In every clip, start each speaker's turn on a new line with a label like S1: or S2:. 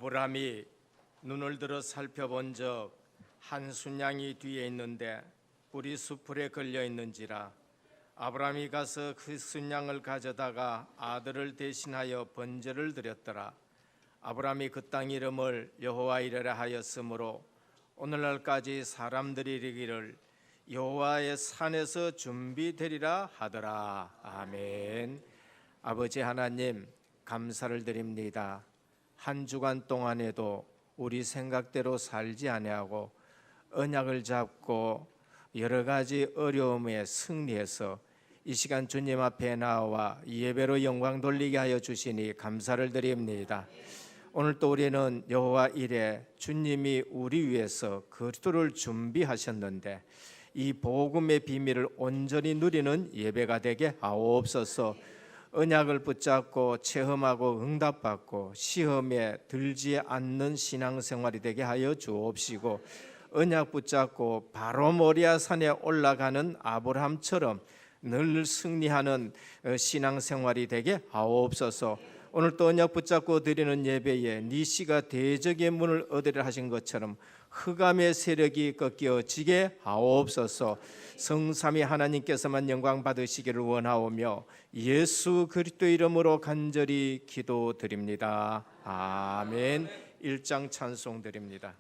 S1: 아브라함이 눈을 들어 살펴본 적 한 순양이 뒤에 있는데 뿔이 수풀에 걸려 있는지라 아브라함이 가서 그 순양을 가져다가 아들을 대신하여 번제를 드렸더라. 아브라함이 그 땅 이름을 여호와 이레라 하였으므로 오늘날까지 사람들이 이르기를 여호와의 산에서 준비되리라 하더라. 아멘. 아버지 하나님, 감사를 드립니다. 한 주간 동안에도 우리 생각대로 살지 아니하고 언약을 잡고 여러 가지 어려움에 승리해서 이 시간 주님 앞에 나와 예배로 영광 돌리게 하여 주시니 감사를 드립니다. 오늘 또 우리는 여호와 이레, 주님이 우리 위해서 그리스도를 준비하셨는데 이 복음의 비밀을 온전히 누리는 예배가 되게 하옵소서. 언약을 붙잡고 체험하고 응답받고 시험에 들지 않는 신앙생활이 되게 하여 주옵시고, 언약 붙잡고 바로 모리아 산에 올라가는 아브라함처럼 늘 승리하는 신앙생활이 되게 하옵소서. 오늘 또 언약 붙잡고 드리는 예배에 니시가 대적의 문을 얻으려 하신 것처럼 흑암의 세력이 꺾여지게 하옵소서. 성삼위 하나님께서만 영광 받으시기를 원하오며 예수 그리스도 이름으로 간절히 기도드립니다. 아멘. 1장 찬송 드립니다.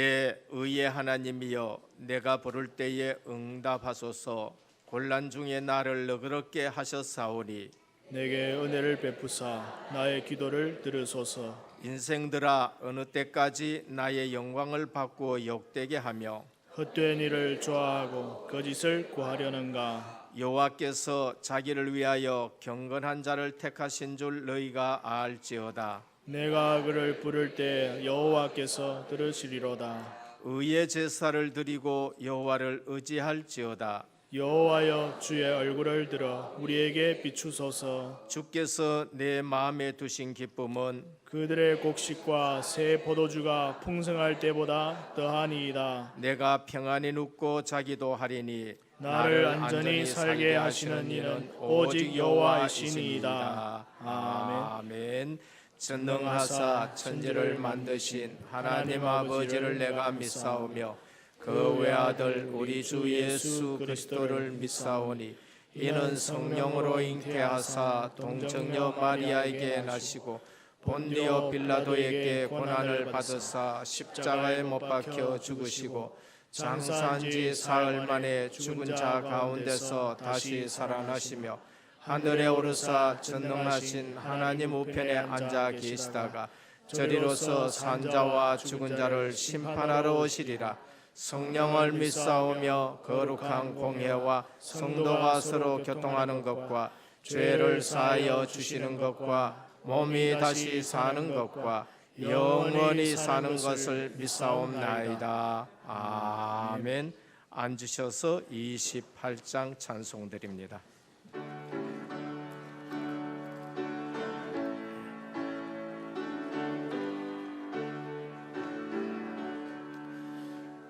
S1: 내 의의 하나님이여 내가 부를 때에 응답하소서. 곤란 중에 나를 너그럽게 하셨사오니
S2: 내게 은혜를 베푸사 나의 기도를 들으소서.
S1: 인생들아 어느 때까지 나의 영광을 바꾸어 욕되게 하며
S2: 헛된 일을 좋아하고 거짓을 구하려는가.
S1: 여호와께서 자기를 위하여 경건한 자를 택하신 줄 너희가 알지어다.
S2: 내가 그를 부를 때 여호와께서 들으시리로다.
S1: 의의 제사를 드리고 여호와를 의지할지어다.
S2: 여호와여 주의 얼굴을 들어 우리에게 비추소서.
S1: 주께서 내 마음에 두신 기쁨은
S2: 그들의 곡식과 새 포도주가 풍성할 때보다 더하니이다.
S1: 내가 평안히 눕고 자기도 하리니
S2: 나를 안전히 살게 하시는 이는 오직 여호와이시니이다.
S1: 아멘. 전능하사 천지를 만드신 하나님 아버지를 내가 믿사오며 그 외아들 우리 주 예수 그리스도를 믿사오니 이는 성령으로 잉태하사 동정녀 마리아에게 나시고 본디오 빌라도에게 고난을 받으사 십자가에 못 박혀 죽으시고 장사한 지 사흘 만에 죽은 자 가운데서 다시 살아나시며 하늘에 오르사 전능하신 하나님 우편에 앉아 계시다가 저리로서 산자와 죽은 자를 심판하러 오시리라. 성령을 믿사오며 거룩한 공회와 성도가 서로 교통하는 것과 죄를 사하여 주시는 것과 몸이 다시 사는 것과 영원히 사는 것을 믿사옵나이다. 아멘. 앉으셔서 28장 찬송드립니다.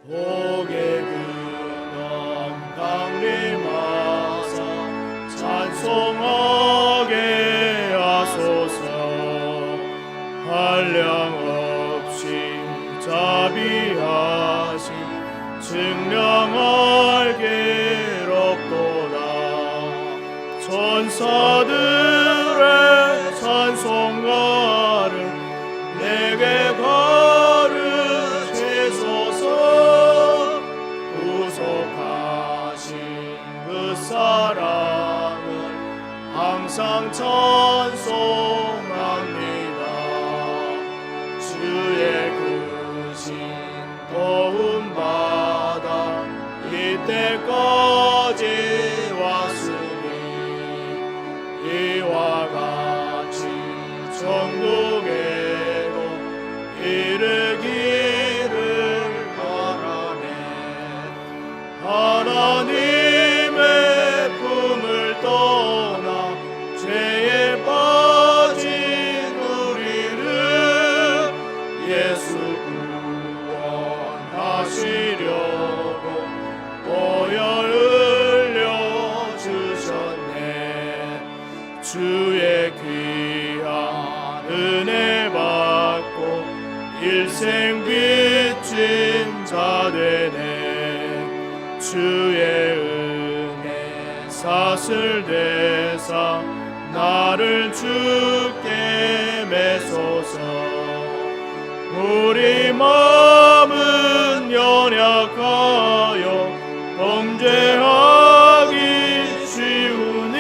S2: 복의 근원 강림하사 찬송하게 하소서. 한량없이 자비하신 증량할 기록도다. 천사들의 찬송가를 내게 가르치소서. 구속하신 그 사랑을 항상 찬송합니다. 주의 크신 도움받아 이때까지 왔으니 이와 같이 천국에도 이르기를 바라네. 하나님의 품을 떠나 죄에 빠진 우리를 예수 구원하시려고 보혈 흘려주셨네. 주의 귀한 은혜 받고 일생 빚진 자 되네. 주의 은혜 사슬 되사 나를 주께 매소서. 우리 마음은 연약하여 범죄하기 쉬우니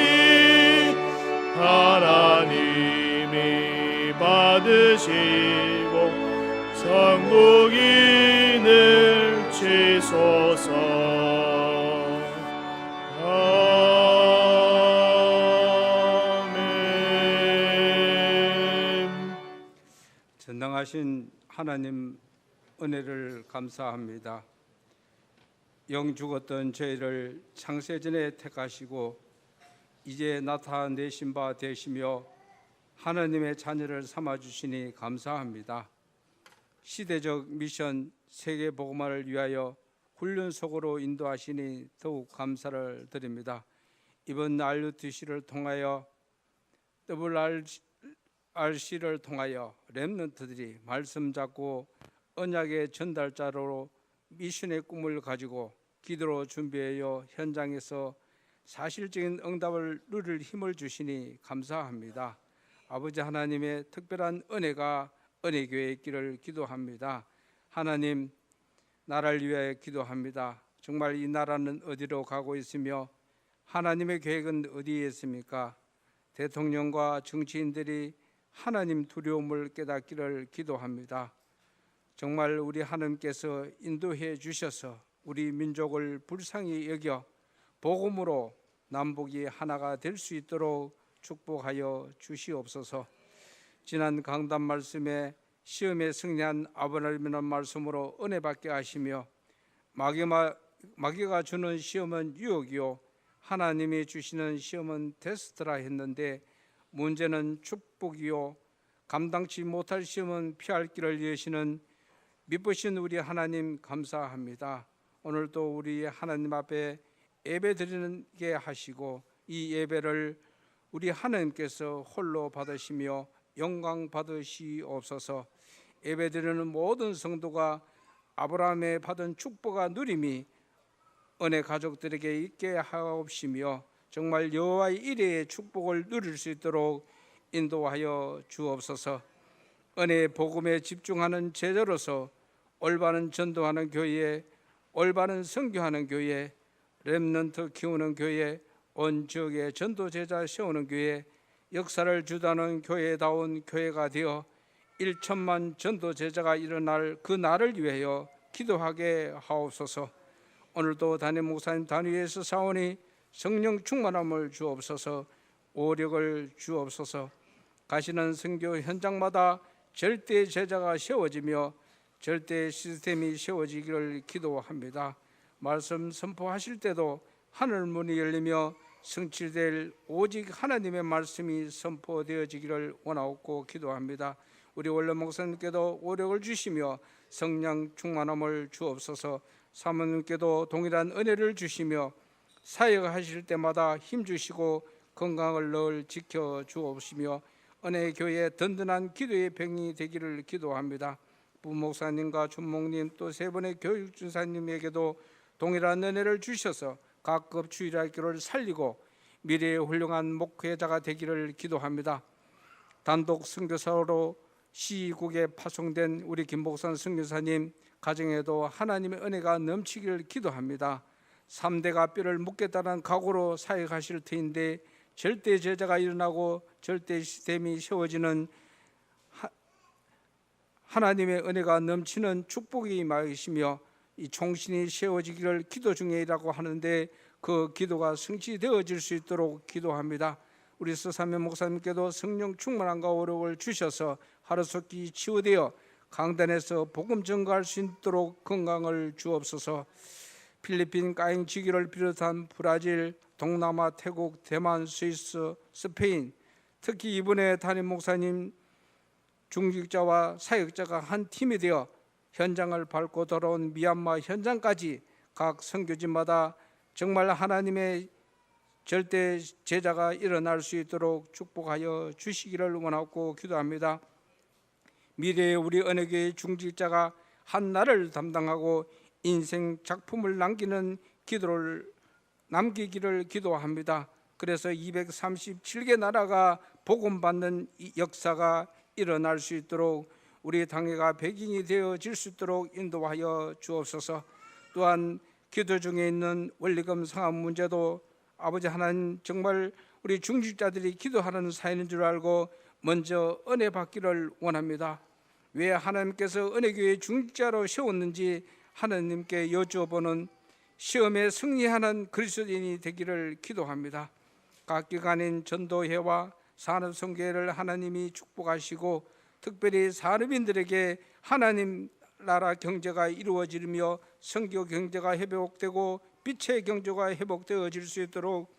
S2: 하나님이 받으시고 천국인을 치소서.
S3: 전능하신 하나님 은혜를 감사합니다. 영 죽었던 저희를 창세전에 택하시고 이제 나타내신 바 되시며 하나님의 자녀를 삼아주시니 감사합니다. 시대적 미션 세계복음화를 위하여 훈련속으로 인도하시니 더욱 감사를 드립니다. 이번 RUTC를 통하여 WRC를 통하여 렘넌트들이 말씀 잡고 언약의 전달자로 미션의 꿈을 가지고 기도로 준비하여 현장에서 사실적인 응답을 누릴 힘을 주시니 감사합니다. 아버지 하나님의 특별한 은혜가 은혜교회에 있기를 기도합니다. 하나님, 나라를 위해 기도합니다. 정말 이 나라는 어디로 가고 있으며 하나님의 계획은 어디에 있습니까? 대통령과 정치인들이 하나님 두려움을 깨닫기를 기도합니다. 정말 우리 하나님께서 인도해 주셔서 우리 민족을 불쌍히 여겨 복음으로 남북이 하나가 될 수 있도록 축복하여 주시옵소서. 지난 강단 말씀에 시험에 승리한 아브라함이라는 말씀으로 은혜 받게 하시며 마귀가 주는 시험은 유혹이요 하나님이 주시는 시험은 테스트라 했는데 문제는 축복이요 감당치 못할 시험은 피할 길을 여시는 믿으신 우리 하나님 감사합니다. 오늘도 우리 하나님 앞에 예배 드리게 하시고 이 예배를 우리 하나님께서 홀로 받으시며 영광 받으시옵소서. 예배 드리는 모든 성도가 아브라함의 받은 축복과 누림이 은혜 가족들에게 있게 하옵시며 정말 여호와의 이레의 축복을 누릴 수 있도록 인도하여 주옵소서. 은혜의 복음에 집중하는 제자로서 올바른 전도하는 교회, 올바른 선교하는 교회, 렘넌트 키우는 교회, 온 지역에 전도 제자 세우는 교회, 역사를 주도하는 교회다운 교회가 되어 1천만 전도 제자가 일어날 그 날을 위하여 기도하게 하옵소서. 오늘도 담임 목사님 단위에서 사오니 성령 충만함을 주옵소서. 오력을 주옵소서. 가시는 선교 현장마다 절대 제자가 세워지며 절대 시스템이 세워지기를 기도합니다. 말씀 선포하실 때도 하늘 문이 열리며 성취될 오직 하나님의 말씀이 선포되어지기를 원하옵고 기도합니다. 우리 원로 목사님께도 오력을 주시며 성령 충만함을 주옵소서. 사모님께도 동일한 은혜를 주시며 사역하실 때마다 힘 주시고 건강을 늘 지켜 주옵시며 은혜의 교회에 든든한 기도의 병이 되기를 기도합니다. 부목사님과 준목님 또 세 분의 교육준사님에게도 동일한 은혜를 주셔서 각급 주일학교를 살리고 미래의 훌륭한 목회자가 되기를 기도합니다. 단독 선교사로 시국에 파송된 우리 김복선 선교사님 가정에도 하나님의 은혜가 넘치기를 기도합니다. 3대가 뼈를 묻겠다는 각오로 사역하실 터인데 절대 제자가 일어나고 절대 시스템이 세워지는 하나님의 은혜가 넘치는 축복이 임하시며 이 총신이 세워지기를 기도 중에라고 하는데 그 기도가 성취되어질 수 있도록 기도합니다. 우리 서사면 목사님께도 성령 충만함과 오력을 주셔서 하루속히 치유되어 강단에서 복음 전가할 수 있도록 건강을 주옵소서. 필리핀 까잉 지기를 비롯한 브라질, 동남아, 태국, 대만, 스위스, 스페인, 특히 이번에 담임 목사님 중직자와 사역자가 한 팀이 되어 현장을 밟고 돌아온 미얀마 현장까지 각 선교지마다 정말 하나님의 절대 제자가 일어날 수 있도록 축복하여 주시기를 원하고 기도합니다. 미래의 우리 언어교의 중직자가 한 나라를 담당하고 인생 작품을 남기기를 기도합니다. 그래서 237개 나라가 복음받는 역사가 일어날 수 있도록 우리 당회가 백인이 되어질 수 있도록 인도하여 주옵소서. 또한 기도 중에 있는 원리금 상환 문제도 아버지 하나님 정말 우리 중직자들이 기도하는 사연인 줄 알고 먼저 은혜 받기를 원합니다. 왜 하나님께서 은혜교회 중직자로 세웠는지 하나님께 여쭈어보는 시험에 승리하는 그리스도인이 되기를 기도합니다. 각 기관인 전도회와 산업선교회를 하나님이 축복하시고 특별히 산업인들에게 하나님 나라 경제가 이루어지며 선교 경제가 회복되고 빛의 경제가 회복되어질 수 있도록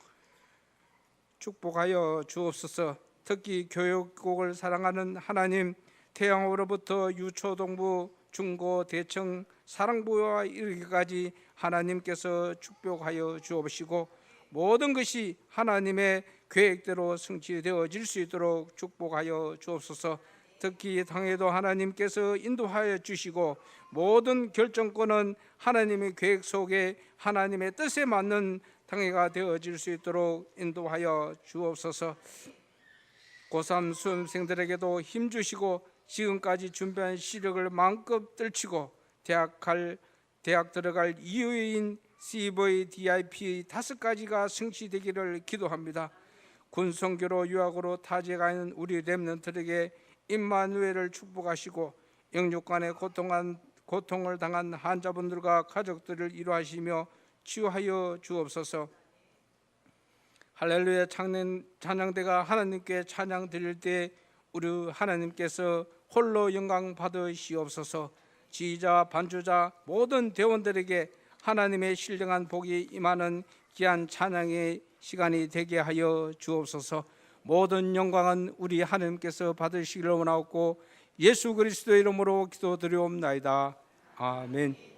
S3: 축복하여 주옵소서. 특히 교육국을 사랑하는 하나님, 태양으로부터 유초동부, 중고, 대청, 사랑부와 이르기까지 하나님께서 축복하여 주옵시고 모든 것이 하나님의 계획대로 성취되어질 수 있도록 축복하여 주옵소서. 특히 당에도 하나님께서 인도하여 주시고 모든 결정권은 하나님의 계획 속에 하나님의 뜻에 맞는 당회가 되어질 수 있도록 인도하여 주옵소서. 고3 수험생들에게도 힘주시고 지금까지 준비한 시력을 마음껏 떨치고 대학 갈 대학 들어갈 이유인 CVDIP 5가지가 성취되기를 기도합니다. 군성교로 유학으로 타지에 가는 우리 렘넌트들에게 임마누엘을 축복하시고 영육간의 고통을 당한 환자분들과 가족들을 위로하시며 치유하여 주옵소서. 할렐루야 찬양대가 하나님께 찬양 드릴 때 우리 하나님께서 홀로 영광 받으시옵소서. 지휘자 반주자 모든 대원들에게 하나님의 신령한 복이 임하는 귀한 찬양의 시간이 되게 하여 주옵소서. 모든 영광은 우리 하나님께서 받으시기를 원하옵고 예수 그리스도의 이름으로 기도드리옵나이다. 아멘.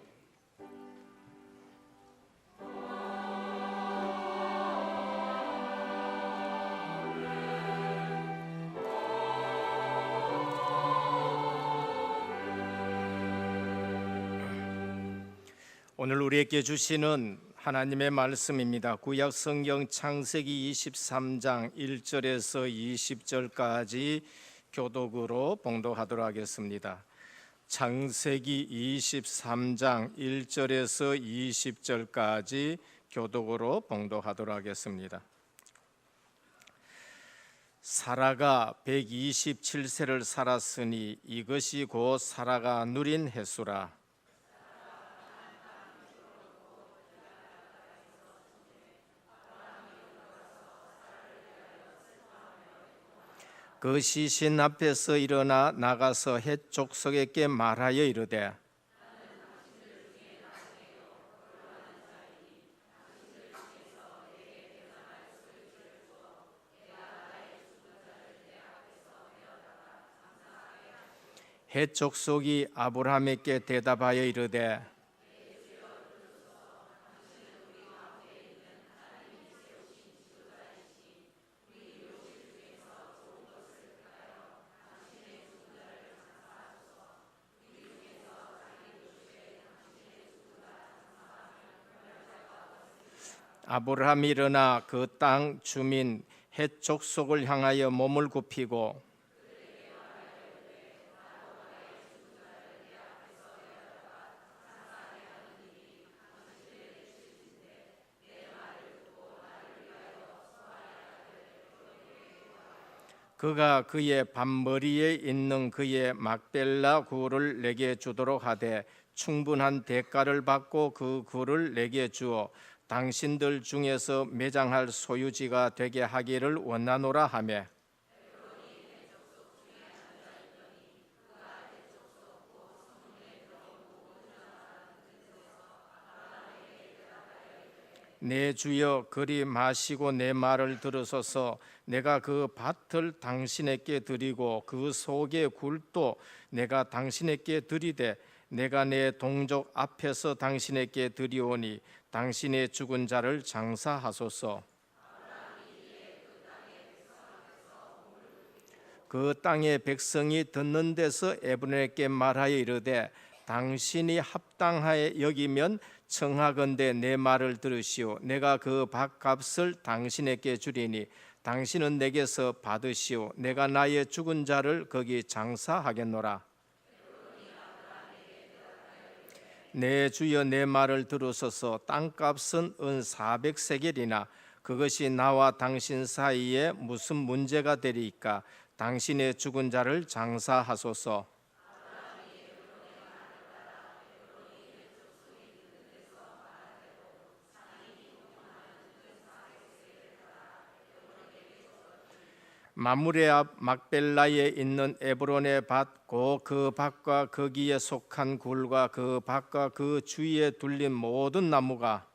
S1: 오늘 우리에게 주시는 하나님의 말씀입니다. 구약 성경 창세기 23장 1절에서 20절까지 교독으로 봉독하도록 하겠습니다. 창세기 23장 1절에서 20절까지 교독으로 봉독하도록 하겠습니다. 사라가 127세를 살았으니 이것이 곧 사라가 누린 해수라. 그 시신 앞에서 일어나 나가서 헷 족속에게 말하여 이르되 헷 족속이 아브라함에게 대답하여 이르되 아브라함이 일어나 그 땅 주민 헷 족속을 향하여 몸을 굽히고 그가 그의 밭머리에 있는 그의 막벨라 굴을 내게 주도록 하되 충분한 대가를 받고 그 굴을 내게 주어 당신들 중에서 매장할 소유지가 되게 하기를 원하노라 하매 내 주여 그리 마시고 내 말을 들으소서. 내가 그 밭을 당신에게 드리고 그 속의 굴도 내가 당신에게 드리되 내가 내 동족 앞에서 당신에게 드리오니 당신의 죽은 자를 장사하소서. 그 땅의 백성이 듣는 데서 에브론에게 말하여 이르되 당신이 합당하여 여기면 청하건대 내 말을 들으시오. 내가 그 밭값을 당신에게 주리니 당신은 내게서 받으시오. 내가 나의 죽은 자를 거기 장사하겠노라. 내 주여 내 말을 들으소서. 땅값은 은 400세겔이나 그것이 나와 당신 사이에 무슨 문제가 되리이까. 당신의 죽은 자를 장사하소서. 마므레 앞 막벨라에 있는 에브론의 밭 곧 그 밭과 거기에 속한 굴과 그 밭과 그 주위에 둘린 모든 나무가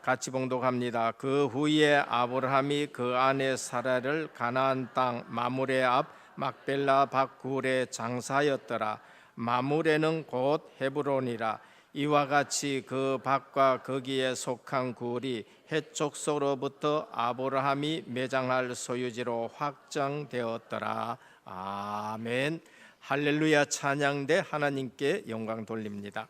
S1: 같이 봉독합니다. 그 후에 아브라함이 그 아내 사라를 가나안 땅 마므레 앞 막벨라 밭 굴에 장사하였더라. 마므레는 곧 헤브론이라. 이와 같이 그 밭과 거기에 속한 굴이 헷 족속으로부터 아브라함이 매장할 소유지로 확정되었더라. 아멘. 할렐루야. 찬양대 하나님께 영광 돌립니다.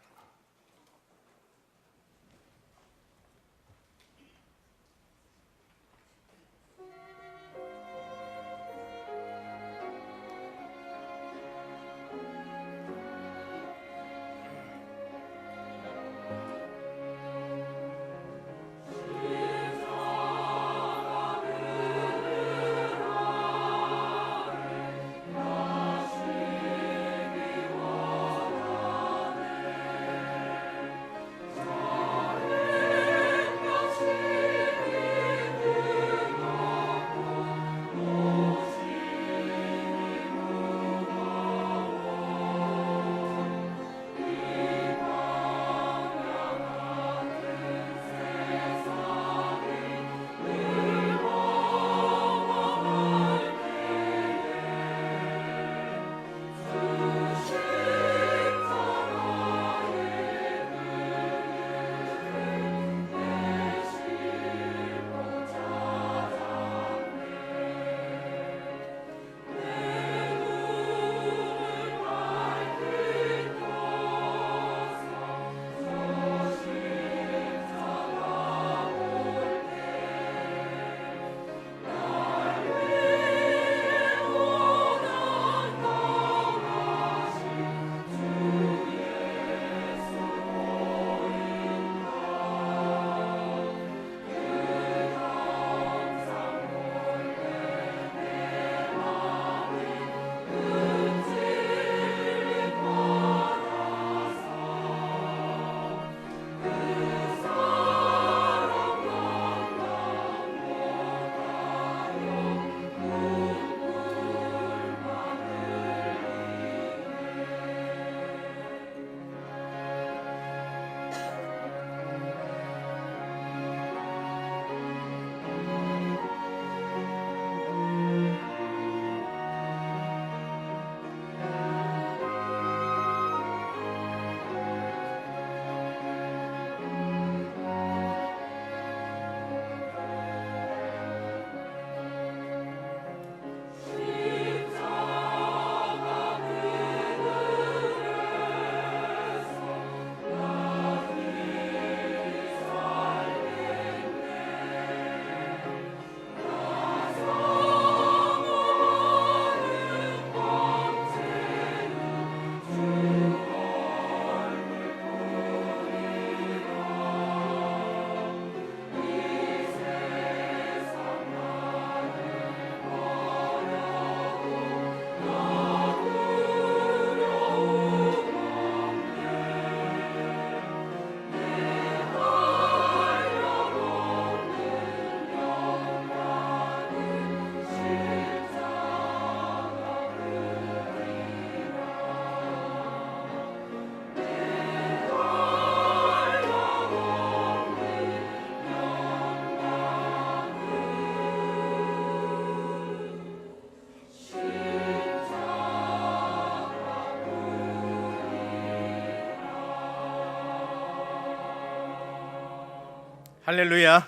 S1: 할렐루야.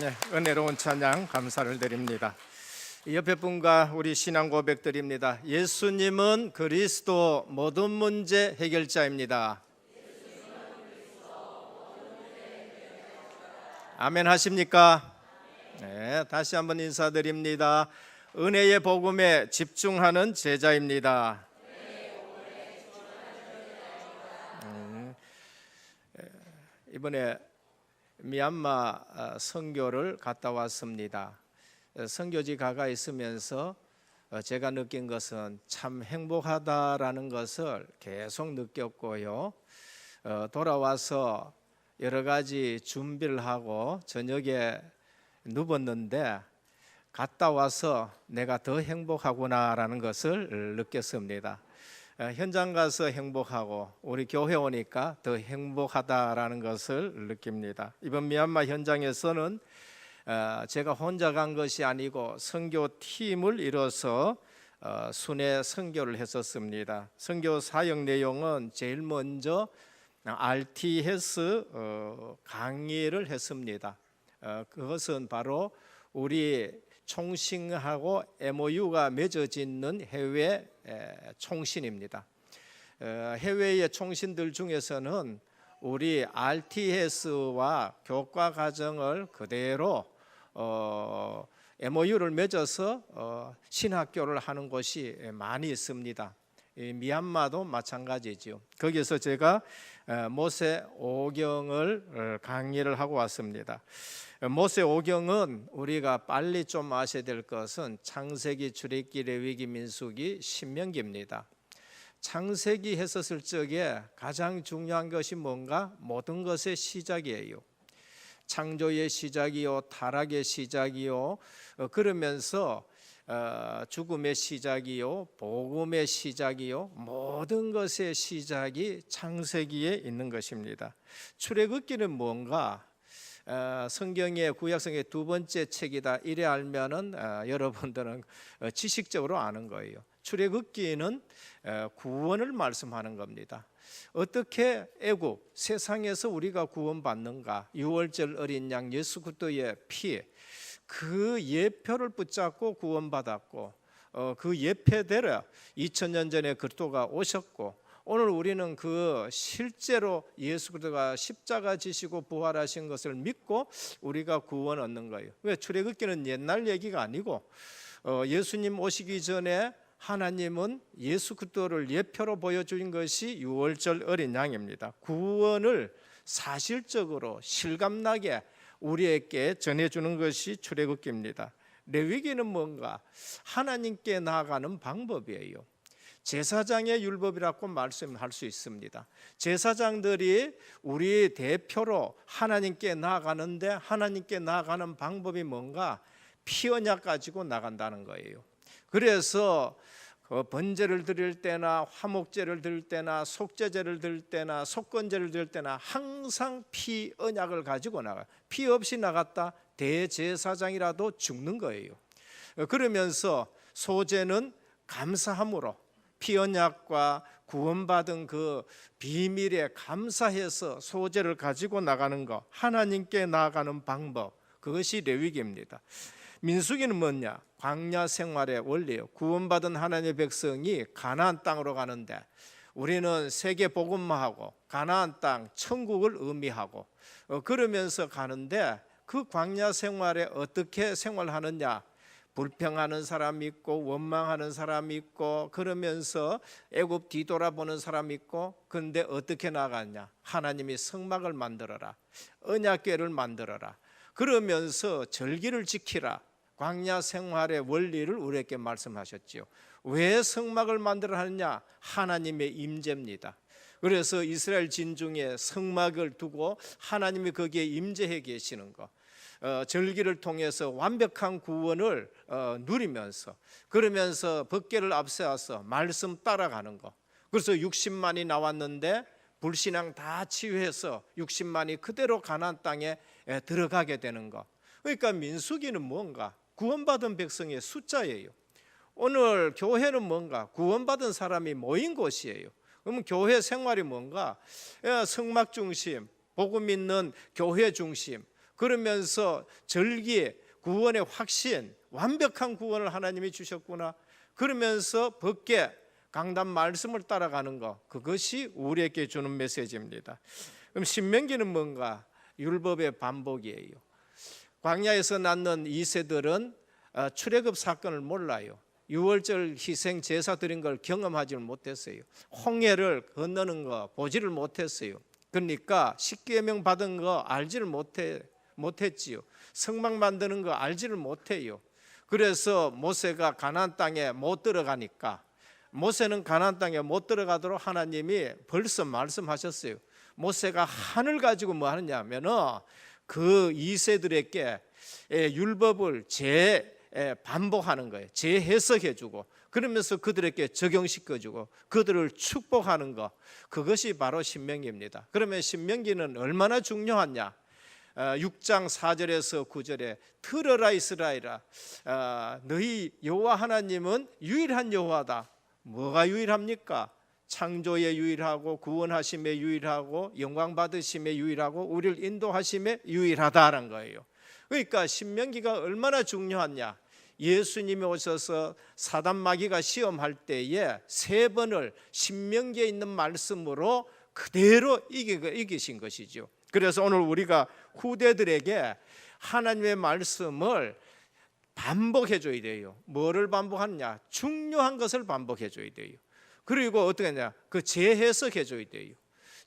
S1: 네, 은혜로운 찬양 감사를 드립니다. 옆에 분과 우리 신앙 고백드립니다. 예수님은 그리스도 모든 문제 해결자입니다. 아멘 하십니까? 네, 다시 한번 인사드립니다. 은혜의 복음에 집중하는 제자입니다. 이번에 미얀마 선교를 갔다 왔습니다. 선교지 가가 있으면서 제가 느낀 것은 참 행복하다라는 것을 계속 느꼈고요. 돌아와서 여러 가지 준비를 하고 저녁에 누웠는데 갔다 와서 내가 더 행복하구나라는 것을 느꼈습니다. 현장 가서 행복하고 우리 교회 오니까 더 행복하다라는 것을 느낍니다. 이번 미얀마 현장에서는 제가 혼자 간 것이 아니고 선교팀을 이뤄서 순회 선교를 했었습니다. 선교 사역 내용은 제일 먼저 RTS 강의를 했습니다. 그것은 바로 우리 총신하고 MOU가 맺어지는 해외 총신입니다. 해외의 총신들 중에서는 우리 RTS와 교과 과정을 그대로 MOU를 맺어서 신학교를 하는 곳이 많이 있습니다. 미얀마도 마찬가지죠. 거기서 제가 모세 오경을 강의를 하고 왔습니다. 모세 오경은 우리가 빨리 좀 아셔야 될 것은 창세기, 출애굽기, 레위기, 민수기, 신명기입니다. 창세기 했었을 적에 가장 중요한 것이 뭔가? 모든 것의 시작이에요. 창조의 시작이요, 타락의 시작이요, 그러면서 죽음의 시작이요, 복음의 시작이요, 모든 것의 시작이 창세기에 있는 것입니다. 출애굽기는 뭔가? 성경의 구약성의 두 번째 책이다 이래 알면은 여러분들은 지식적으로 아는 거예요. 출애굽기는 구원을 말씀하는 겁니다. 어떻게 애굽 세상에서 우리가 구원받는가? 유월절 어린 양 예수 그리스도의 피, 그 예표를 붙잡고 구원받았고 그 예표대로 2000년 전에 그리스도가 오셨고 오늘 우리는 그 실제로 예수 그리스도가 십자가 지시고 부활하신 것을 믿고 우리가 구원 얻는 거예요. 왜? 출애굽기는 옛날 얘기가 아니고 예수님 오시기 전에 하나님은 예수 그리스도를 예표로 보여준 것이 유월절 어린 양입니다. 구원을 사실적으로 실감나게 우리에게 전해주는 것이 출애굽기입니다. 레위기는 뭔가? 하나님께 나아가는 방법이에요. 제사장의 율법이라고 말씀할 수 있습니다. 제사장들이 우리 대표로 하나님께 나아가는데 하나님께 나아가는 방법이 뭔가? 피 언약 가지고 나간다는 거예요. 그래서 번제를 드릴 때나 화목제를 드릴 때나 속죄제를 드릴 때나 속건제를 드릴 때나 항상 피 언약을 가지고 나가요. 피 없이 나갔다 대제사장이라도 죽는 거예요. 그러면서 소제는 감사함으로 피 언약과 구원받은 그 비밀에 감사해서 소제를 가지고 나가는 것, 하나님께 나아가는 방법, 그것이 레위기입니다. 민수기는 뭐냐? 광야 생활의 원리예요. 구원받은 하나님의 백성이 가나안 땅으로 가는데 우리는 세계 복음화하고 가나안 땅 천국을 의미하고 그러면서 가는데 그 광야 생활에 어떻게 생활하느냐? 불평하는 사람이 있고 원망하는 사람이 있고 그러면서 애굽 뒤돌아보는 사람이 있고 그런데 어떻게 나갔냐? 하나님이 성막을 만들어라, 언약궤를 만들어라, 그러면서 절기를 지키라. 광야 생활의 원리를 우리에게 말씀하셨지요. 왜 성막을 만들어 하느냐? 하나님의 임재입니다. 그래서 이스라엘 진중에 성막을 두고 하나님이 거기에 임재해 계시는 것, 절기를 통해서 완벽한 구원을 누리면서 그러면서 법궤를 앞세워서 말씀 따라가는 것. 그래서 60만이 나왔는데 불신앙 다 치유해서 60만이 그대로 가나안 땅에 들어가게 되는 것. 그러니까 민수기는 뭔가? 구원받은 백성의 숫자예요. 오늘 교회는 뭔가? 구원받은 사람이 모인 곳이에요. 그러면 교회 생활이 뭔가? 성막 중심, 복음 있는 교회 중심, 그러면서 절기, 구원의 확신, 완벽한 구원을 하나님이 주셨구나. 그러면서 벗게 강단 말씀을 따라가는 것, 그것이 우리에게 주는 메시지입니다. 그럼 신명기는 뭔가? 율법의 반복이에요. 광야에서 낳는 2세들은 출애굽 사건을 몰라요. 유월절 희생 제사 드린 걸 경험하지를 못했어요. 홍해를 건너는 거 보지를 못했어요. 그러니까 십계명 받은 거 알지를 못했지요. 성막 만드는 거 알지를 못해요. 그래서 모세가 가나안 땅에 못 들어가니까, 모세는 가나안 땅에 못 들어가도록 하나님이 벌써 말씀하셨어요. 모세가 한을 가지고 뭐 하느냐면은 그 2세들에게 율법을 반복하는 거예요. 재해석해주고, 그러면서 그들에게 적용시켜주고 그들을 축복하는 것, 그것이 바로 신명기입니다. 그러면 신명기는 얼마나 중요하냐? 6장 4절에서 9절에 들어라 이스라엘아, 너희 여호와 하나님은 유일한 여호와다. 뭐가 유일합니까? 창조에 유일하고, 구원하심에 유일하고, 영광 받으심에 유일하고, 우리를 인도하심에 유일하다라는 거예요. 그러니까 신명기가 얼마나 중요하냐? 예수님이 오셔서 사단 마귀가 시험할 때에 3번을 신명기에 있는 말씀으로 그대로 이기신 것이죠. 그래서 오늘 우리가 후대들에게 하나님의 말씀을 반복해 줘야 돼요. 뭐를 반복하느냐? 중요한 것을 반복해 줘야 돼요. 그리고 어떻게 하냐? 그 재해석해 줘야 돼요.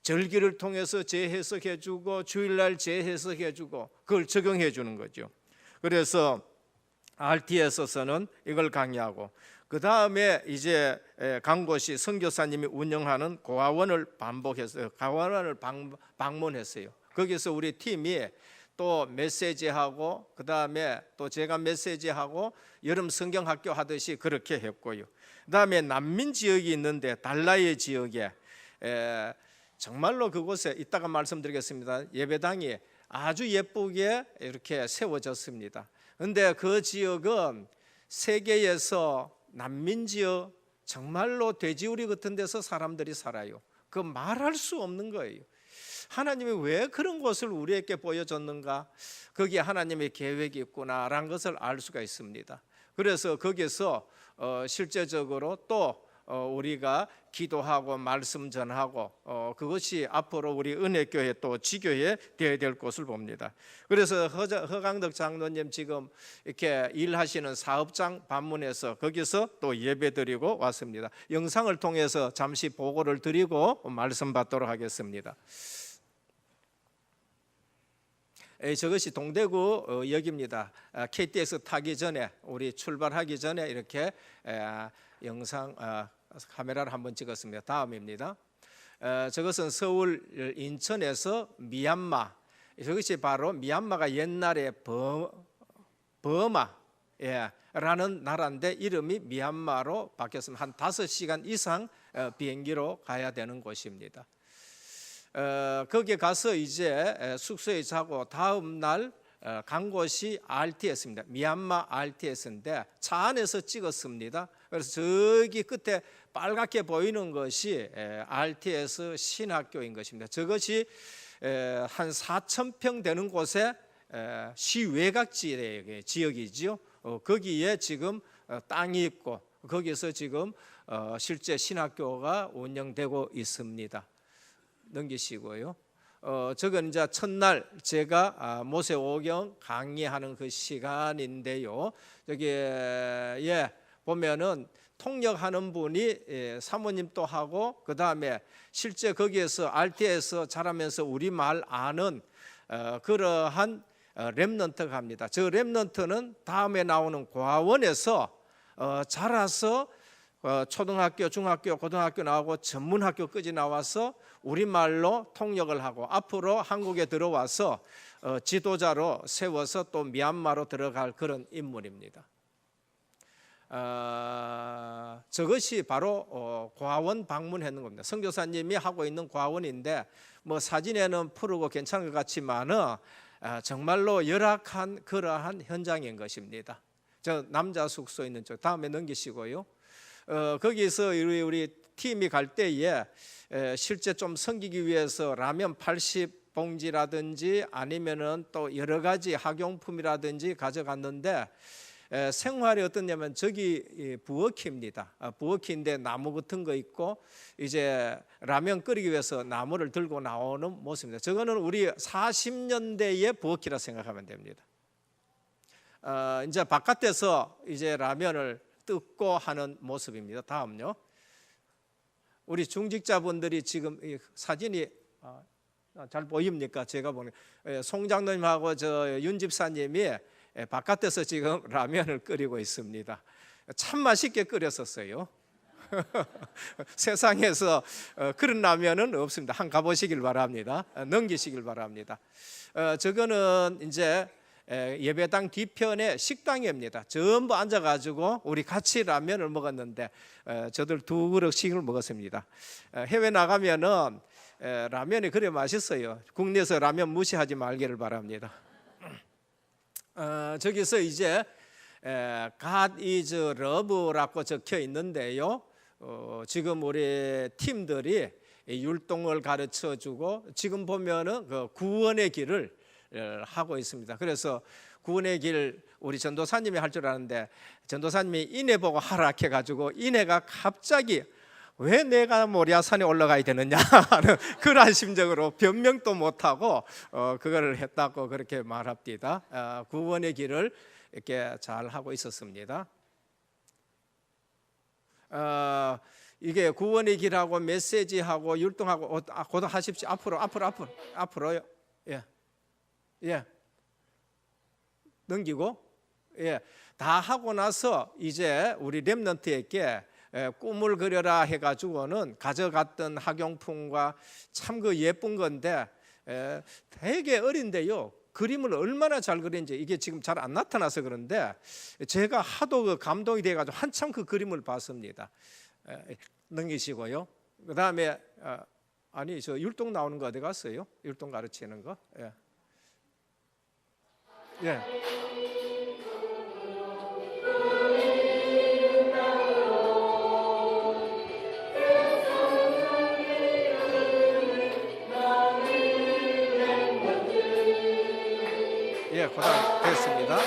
S1: 절기를 통해서 재해석해 주고, 주일날 재해석해 주고, 그걸 적용해 주는 거죠. 그래서 RT에서는 이걸 강의하고, 그 다음에 이제 간 곳이 선교사님이 운영하는 고아원을 반복해서 고아원을 방문했어요. 거기서 우리 팀이 또 메시지하고, 그 다음에 또 제가 메시지하고 여름 성경학교 하듯이 그렇게 했고요. 그 다음에 난민 지역이 있는데 달라의 지역에 정말로 그곳에 이따가 말씀드리겠습니다. 예배당이 아주 예쁘게 이렇게 세워졌습니다. 그런데 그 지역은 세계에서 난민 지역, 정말로 돼지우리 같은 데서 사람들이 살아요. 그 말할 수 없는 거예요. 하나님이 왜 그런 곳을 우리에게 보여줬는가? 거기에 하나님의 계획이 있구나라는 것을 알 수가 있습니다. 그래서 거기서 실제적으로 또 우리가 기도하고 말씀 전하고 그것이 앞으로 우리 은혜교회 또 지교회 되어야 될 것을 봅니다. 그래서 허강덕 장로님 지금 이렇게 일하시는 사업장 방문해서 거기서 또 예배드리고 왔습니다. 영상을 통해서 잠시 보고를 드리고 말씀 받도록 하겠습니다. 저것이 동대구 역입니다. KTX 타기 전에, 우리 출발하기 전에 이렇게 영상 카메라를 한번 찍었습니다. 다음입니다. 저것은 서울 인천에서 미얀마, 저것이 바로 미얀마가 옛날에 버마라는 나라인데 이름이 미얀마로 바뀌었습니다. 한 5시간 이상 비행기로 가야 되는 곳입니다. 거기에 가서 이제 숙소에 자고 다음 날 간 곳이 RTS입니다. 미얀마 RTS인데 차 안에서 찍었습니다. 그래서 저기 끝에 빨갛게 보이는 것이 RTS 신학교인 것입니다. 저것이 한 4,000평 되는 곳에 시외곽 지역이지요. 거기에 지금 땅이 있고 거기서 지금 실제 신학교가 운영되고 있습니다. 넘기시고요. 저건 이제 첫날 제가 모세오경 강의하는 그 시간인데요. 여기에 보면은 통역하는 분이 사모님도 하고, 그 다음에 실제 거기에서 RT에서 자라면서 우리말 아는 그러한 렘넌트가 합니다. 저 렘넌트는 다음에 나오는 고아원에서 자라서 초등학교, 중학교, 고등학교 나오고 전문학교까지 나와서 우리말로 통역을 하고 앞으로 한국에 들어와서 지도자로 세워서 또 미얀마로 들어갈 그런 인물입니다. 저것이 바로 고아원 방문하는 겁니다. 선교사님이 하고 있는 고아원인데 뭐 사진에는 푸르고 괜찮은 것 같지만은 정말로 열악한 그러한 현장인 것입니다. 저 남자 숙소 있는 쪽 다음에 넘기시고요. 거기서 우리 팀이 갈 때에 실제 좀 섬기기 위해서 라면 80 봉지라든지 아니면은 또 여러 가지 학용품이라든지 가져갔는데 생활이 어떻냐면 저기 부엌입니다. 부엌인데 나무 같은 거 있고 이제 라면 끓이기 위해서 나무를 들고 나오는 모습입니다. 저거는 우리 40년대의 부엌이라 생각하면 됩니다. 이제 바깥에서 이제 라면을 뜯고 하는 모습입니다. 다음요. 우리 중직자분들이 지금 이 사진이 잘 보입니까? 제가 보니 송 장로님하고 저 윤 집사님이 바깥에서 지금 라면을 끓이고 있습니다. 참 맛있게 끓였었어요. 세상에서 그런 라면은 없습니다. 한 가보시길 바랍니다. 넘기시길 바랍니다. 저거는 이제 예배당 뒤편에 식당입니다. 전부 앉아가지고 우리 같이 라면을 먹었는데 저들 2그릇씩을 먹었습니다. 해외 나가면은 라면이 그래 맛있어요. 국내에서 라면 무시하지 말기를 바랍니다. 저기서 이제 God is love라고 적혀 있는데요. 지금 우리 팀들이 율동을 가르쳐 주고 지금 보면은 그 구원의 길을 하고 있습니다. 그래서 구원의 길 우리 전도사님이 할 줄 아는데 전도사님이 인해 보고 하락해 가지고 인해가 갑자기 왜 내가 모리아산에 올라가야 되느냐 하는 그런 심정으로 변명도 못하고 그거를 했다고 그렇게 말합니다. 구원의 길을 이렇게 잘 하고 있었습니다. 이게 구원의 길하고 메시지하고 율동하고 고도 하십시오. 앞으로요. 예. 넘기고 다 하고 나서 이제 우리 렘넌트에게 꿈을 그려라 해가지고는 가져갔던 학용품과 참 그 예쁜 건데 되게 어린데요. 그림을 얼마나 잘 그린지 이게 지금 잘 안 나타나서 그런데 제가 하도 그 감동이 돼가지고 한참 그 그림을 봤습니다. 넘기시고요. 그 다음에 아니 저 율동 나오는 거 어디 갔어요? 율동 가르치는 거. 예. 그다음 됐습니다.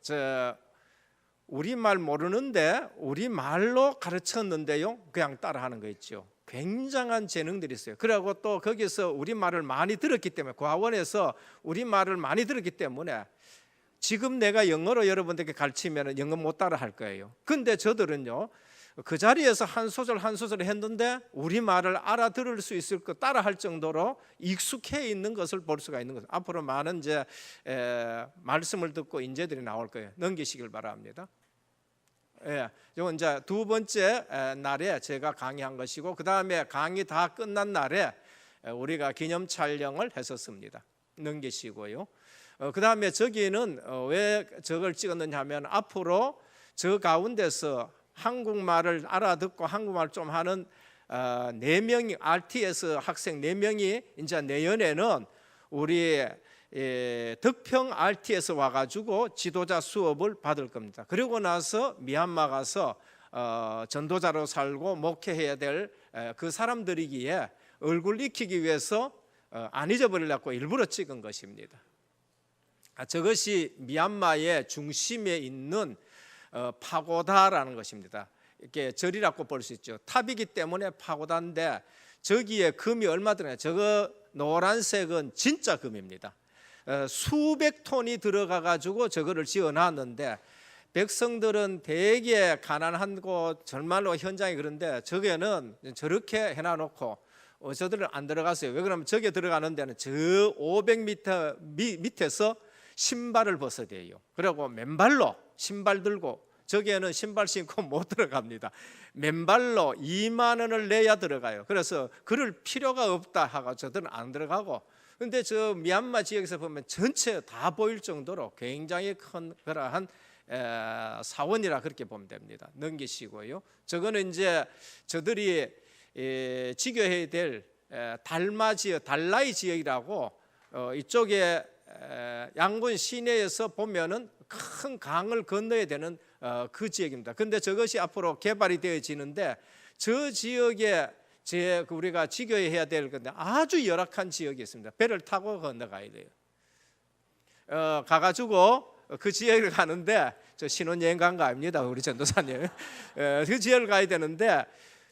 S1: 저 우리말 모르는데 우리말로 가르쳤는데요. 그냥 따라하는 거 있죠. 굉장한 재능들이 있어요. 그리고 또 거기서 우리말을 많이 들었기 때문에 과원에서 우리말을 많이 들었기 때문에 지금 내가 영어로 여러분들께 가르치면 영어 못 따라 할 거예요. 근데 저들은요. 그 자리에서 한 소절 한 소절 했는데 우리말을 알아들을 수 있을 것 따라 할 정도로 익숙해 있는 것을 볼 수가 있는 거죠. 앞으로 많은 이제 말씀을 듣고 인재들이 나올 거예요. 넘기시길 바랍니다. 이건 이제 2번째 날에 제가 강의한 것이고 그 다음에 강의 다 끝난 날에 우리가 기념 촬영을 했었습니다. 넘기시고요. 그 다음에 저기는 왜 저걸 찍었느냐 하면 앞으로 저 가운데서 한국말을 알아듣고 한국말 좀 하는 4명이 RTS 학생 4명이 이제 내년에는 우리 덕평 RTS 와가지고 지도자 수업을 받을 겁니다. 그리고 나서 미얀마 가서 전도자로 살고 목회해야 될 그 사람들이기에 얼굴 익히기 위해서 안 잊어버리려고 일부러 찍은 것입니다. 저것이 미얀마의 중심에 있는 파고다라는 것입니다. 이렇게 절이라고 볼 수 있죠. 탑이기 때문에 파고다인데 저기에 금이 얼마 들어가요? 저거 노란색은 진짜 금입니다. 수백 톤이 들어가 가지고 저거를 지어놨는데 백성들은 되게 가난한 곳 정말로 현장이 그런데 저게는 저렇게 해놔놓고 저들은 안 들어갔어요. 왜 그러면 저게 들어가는 데는 저 500m 밑에서 신발을 벗어야 돼요. 그리고 맨발로 신발 들고 저기에는 신발 신고 못 들어갑니다. 맨발로 2만 원을 내야 들어가요. 그래서 그럴 필요가 없다 하고 저들은 안 들어가고 근데 저 미얀마 지역에서 보면 전체 다 보일 정도로 굉장히 큰 그러한 사원이라 그렇게 보면 됩니다. 넘기시고요. 저거는 이제 저들이 지교해야 될 달마 지역, 달라이 지역이라고 이쪽에 양곤 시내에서 보면은 큰 강을 건너야 되는 그 지역입니다. 근데 저것이 앞으로 개발이 되어지는데 저 지역에 우리가 지교해야 될 건데 아주 열악한 지역이 있습니다. 배를 타고 건너가야 돼요. 가가지고 그 지역을 가는데, 저 신혼여행 간 거 아닙니다, 우리 전도사님. 그 지역을 가야 되는데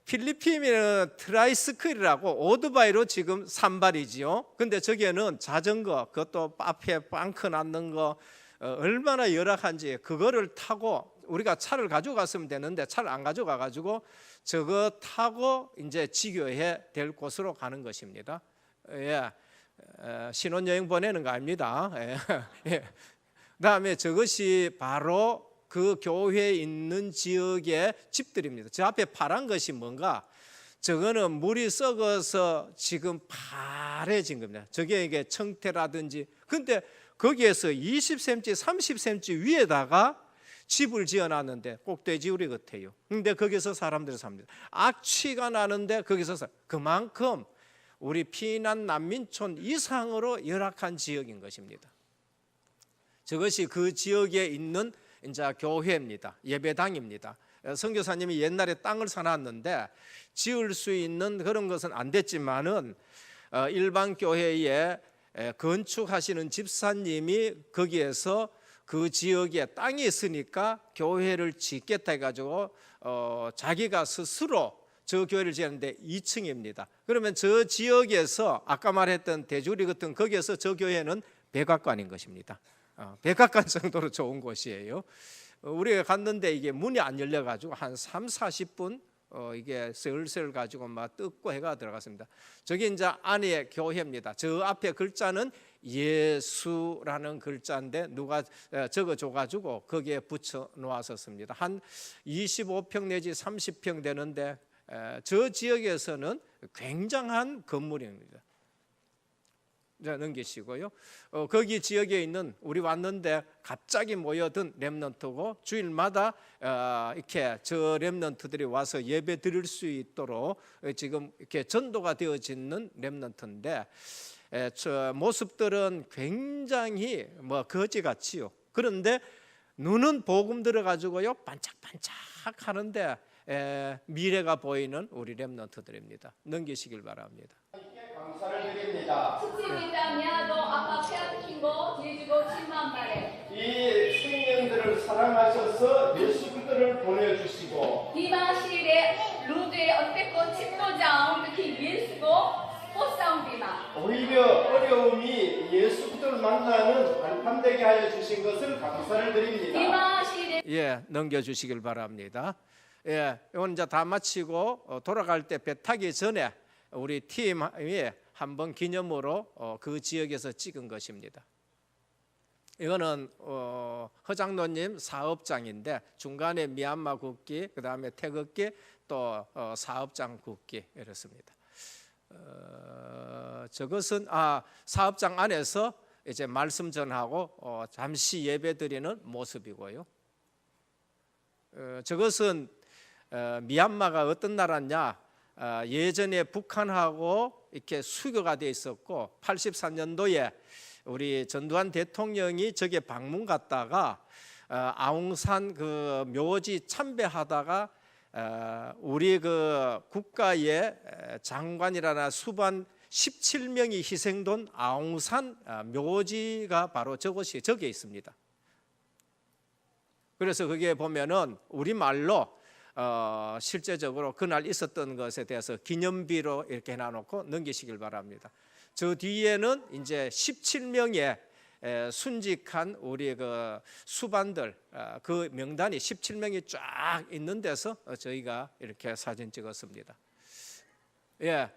S1: 필리핀에는 트라이스클이라고 오토바이로 지금 산발이지요. 근데 저기에는 자전거, 그것도 앞에 빵크 낳는 거 얼마나 열악한지, 그거를 타고 우리가 차를 가지고 갔으면 되는데 차를 안 가져가 가지고 저거 타고 이제 지교해 될 곳으로 가는 것입니다. 예, 신혼여행 보내는 거 아닙니다. 예. 예. 그다음에 저것이 바로 그 교회에 있는 지역의 집들입니다. 저 앞에 파란 것이 뭔가, 저거는 물이 썩어서 지금 파래진 겁니다. 저게 이게 청태라든지. 근데 거기에서 20cm, 30cm 위에다가 집을 지어놨는데 꼭대지우리 같아요. 근데 거기서 사람들이 삽니다. 악취가 나는데 거기서 그만큼 우리 피난 난민촌 이상으로 열악한 지역인 것입니다. 저것이 그 지역에 있는 이제 교회입니다. 예배당입니다. 선교사님이 옛날에 땅을 사놨는데 지을 수 있는 그런 것은 안 됐지만은 일반 교회에 건축하시는 집사님이 거기에서 그 지역에 땅이 있으니까 교회를 짓겠다 해가지고 자기가 스스로 저 교회를 지었는데 2층입니다. 그러면 저 지역에서 아까 말했던 대주리 같은 거기에서 저 교회는 백악관인 것입니다. 백악관 정도로 좋은 곳이에요. 우리가 갔는데 이게 문이 안 열려가지고 한 30-40분 이게 슬슬 가지고 막 뜯고 해가 들어갔습니다. 저기 이제 안에 교회입니다. 저 앞에 글자는 예수라는 글자인데 누가 적어줘가지고 거기에 붙여 놓았었습니다. 한 25평 내지 30평 되는데 저 지역에서는 굉장한 건물입니다. 넘기시고요. 거기 지역에 있는, 우리 왔는데 갑자기 모여든 렘넌트고 주일마다 이렇게 저 렘넌트들이 와서 예배 드릴 수 있도록 지금 이렇게 전도가 되어지는 렘넌트인데, 저 모습들은 굉장히 거지같이요. 그런데 눈은 복음 들어가지고요 반짝반짝 하는데 미래가 보이는 우리 렘넌트들입니다. 넘기시길 바랍니다. 감사를 드립니다. 이 생명들을 사랑하셔서 예수 그리스도를 보내주시고 오히려 어려움이 예수 그리스도를 만나는 발판되게 하여 주신 것을 감사를 드립니다. 예, 넘겨주시길 바랍니다. 예, 이건 이제 다 마치고 돌아갈 때 배 타기 전에 우리 팀이 한번 기념으로 그 지역에서 찍은 것입니다. 이거는 허장로님 사업장인데 중간에 미얀마 국기, 그 다음에 태극기, 또 사업장 국기 이렇습니다. 저것은 사업장 안에서 이제 말씀 전하고 잠시 예배 드리는 모습이고요. 저것은 미얀마가 어떤 나라냐? 예전에 북한하고 이렇게 수교가 돼 있었고 83년도에 우리 전두환 대통령이 저게 방문 갔다가 아웅산 그 묘지 참배하다가 우리 그 국가의 장관이라나 수반 17명이 희생된 아웅산 묘지가 바로 저것이 저기에 있습니다. 그래서 거기에 보면은 우리말로 실제적으로 그날 있었던 것에 대해서 기념비로 이렇게 해놔놓고 넘기시길 바랍니다. 저 뒤에는 이제 17명의 순직한 우리 그 수반들 그 명단이 17명이 쫙 있는 데서 저희가 이렇게 사진 찍었습니다. 예,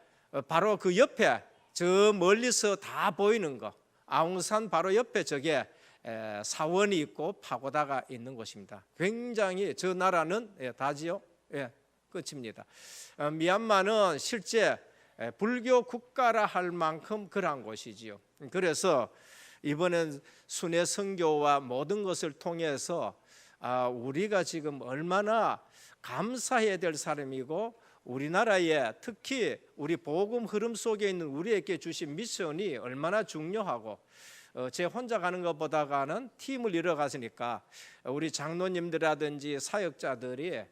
S1: 바로 그 옆에 저 멀리서 다 보이는 거 아웅산 바로 옆에 저게 사원이 있고 파고다가 있는 곳입니다. 굉장히 저 나라는 다지요. 예, 끝입니다. 미얀마는 실제 불교 국가라 할 만큼 그러한 곳이지요. 그래서 이번엔 순회 선교와 모든 것을 통해서 우리가 지금 얼마나 감사해야 될 사람이고 우리나라에 특히 우리 복음 흐름 속에 있는 우리에게 주신 미션이 얼마나 중요하고 제 혼자 가는 것보다는 팀을 이뤄갔으니까 우리 장로님들이라든지 사역자들이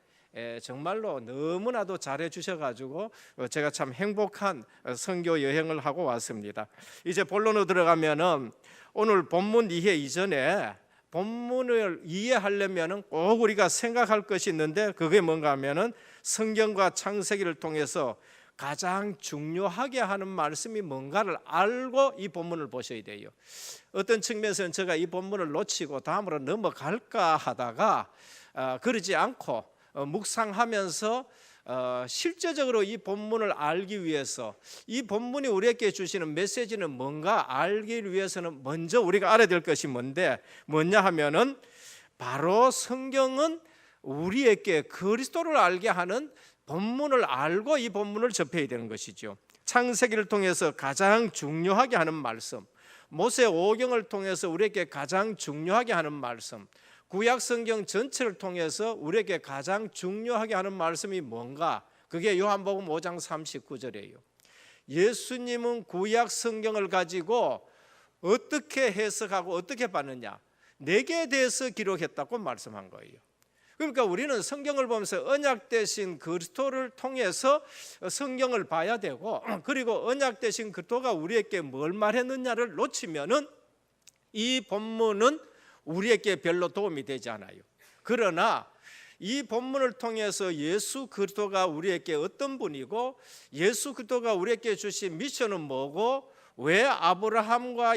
S1: 정말로 너무나도 잘해 주셔가지고 제가 참 행복한 선교 여행을 하고 왔습니다. 이제 본론으로 들어가면은 오늘 본문 이해 이전에 본문을 이해하려면은 꼭 우리가 생각할 것이 있는데 그게 뭔가 하면은 성경과 창세기를 통해서 가장 중요하게 하는 말씀이 뭔가를 알고 이 본문을 보셔야 돼요. 어떤 측면에서는 제가 이 본문을 놓치고 다음으로 넘어갈까 하다가 그러지 않고 묵상하면서 실제적으로 이 본문을 알기 위해서 이 본문이 우리에게 주시는 메시지는 뭔가 알기 위해서는 먼저 우리가 알아야 될 것이 뭐냐 하면은 바로 성경은 우리에게 그리스도를 알게 하는 본문을 알고 이 본문을 접해야 되는 것이죠. 창세기를 통해서 가장 중요하게 하는 말씀, 모세 오경을 통해서 우리에게 가장 중요하게 하는 말씀, 구약 성경 전체를 통해서 우리에게 가장 중요하게 하는 말씀이 뭔가? 그게 요한복음 5장 39절이에요. 예수님은 구약 성경을 가지고 어떻게 해석하고 어떻게 봤느냐? 내게 대해서 기록했다고 말씀한 거예요. 그러니까 우리는 성경을 보면서 언약 되신 그리스도를 통해서 성경을 봐야 되고, 그리고 언약 되신 그리스도가 우리에게 뭘 말했느냐를 놓치면은 이 본문은 우리에게 별로 도움이 되지 않아요. 그러나 이 본문을 통해서 예수 그리스도가 우리에게 어떤 분이고 예수 그리스도가 우리에게 주신 미션은 뭐고 왜 아브라함과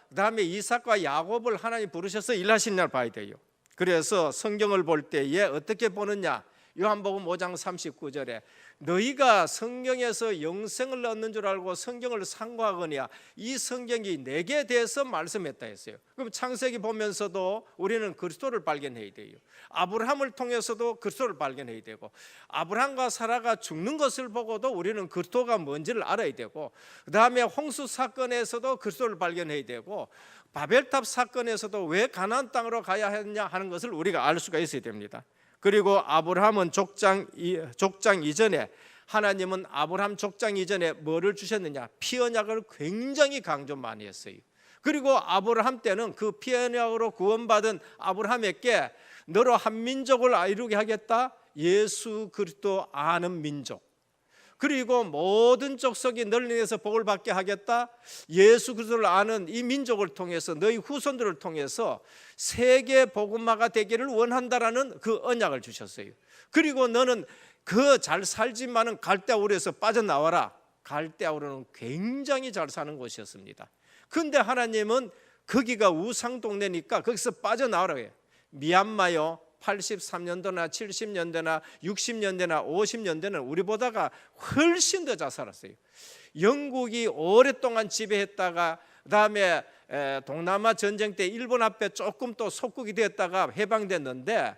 S1: 그다음에 이삭과 야곱을 하나님 부르셔서 일하시냐를 봐야 돼요. 그래서 성경을 볼 때에 어떻게 보느냐? 요한복음 5장 39절에 너희가 성경에서 영생을 얻는 줄 알고 성경을 상고하거냐 이 성경이 내게 대해서 말씀했다 했어요. 그럼 창세기 보면서도 우리는 그리스도를 발견해야 돼요. 아브라함을 통해서도 그리스도를 발견해야 되고 아브라함과 사라가 죽는 것을 보고도 우리는 그리스도가 뭔지를 알아야 되고 그 다음에 홍수 사건에서도 그리스도를 발견해야 되고 바벨탑 사건에서도 왜 가나안 땅으로 가야 했냐 하는 것을 우리가 알 수가 있어야 됩니다. 그리고 아브라함은 족장 이전에 하나님은 아브라함 족장 이전에 뭐를 주셨느냐? 피 언약을 굉장히 강조 많이 했어요. 그리고 아브라함 때는 그 피 언약으로 구원받은 아브라함에게 너로 한 민족을 이루게 하겠다. 예수 그리스도 아는 민족. 그리고 모든 족속이 너를 인해서 복을 받게 하겠다. 예수 그리스도를 아는 이 민족을 통해서 너희 후손들을 통해서 세계 복음화가 되기를 원한다라는 그 언약을 주셨어요. 그리고 너는 그 잘 살지만은 갈대아우르에서 빠져나와라. 갈대아우르는 굉장히 잘 사는 곳이었습니다. 그런데 하나님은 거기가 우상 동네니까 거기서 빠져나오라고 해요. 미얀마요 83년도나 70년대나 60년대나 50년대는 우리보다가 훨씬 더 잘 살았어요. 영국이 오랫동안 지배했다가 그다음에 동남아 전쟁 때 일본 앞에 조금 또 속국이 됐다가 해방됐는데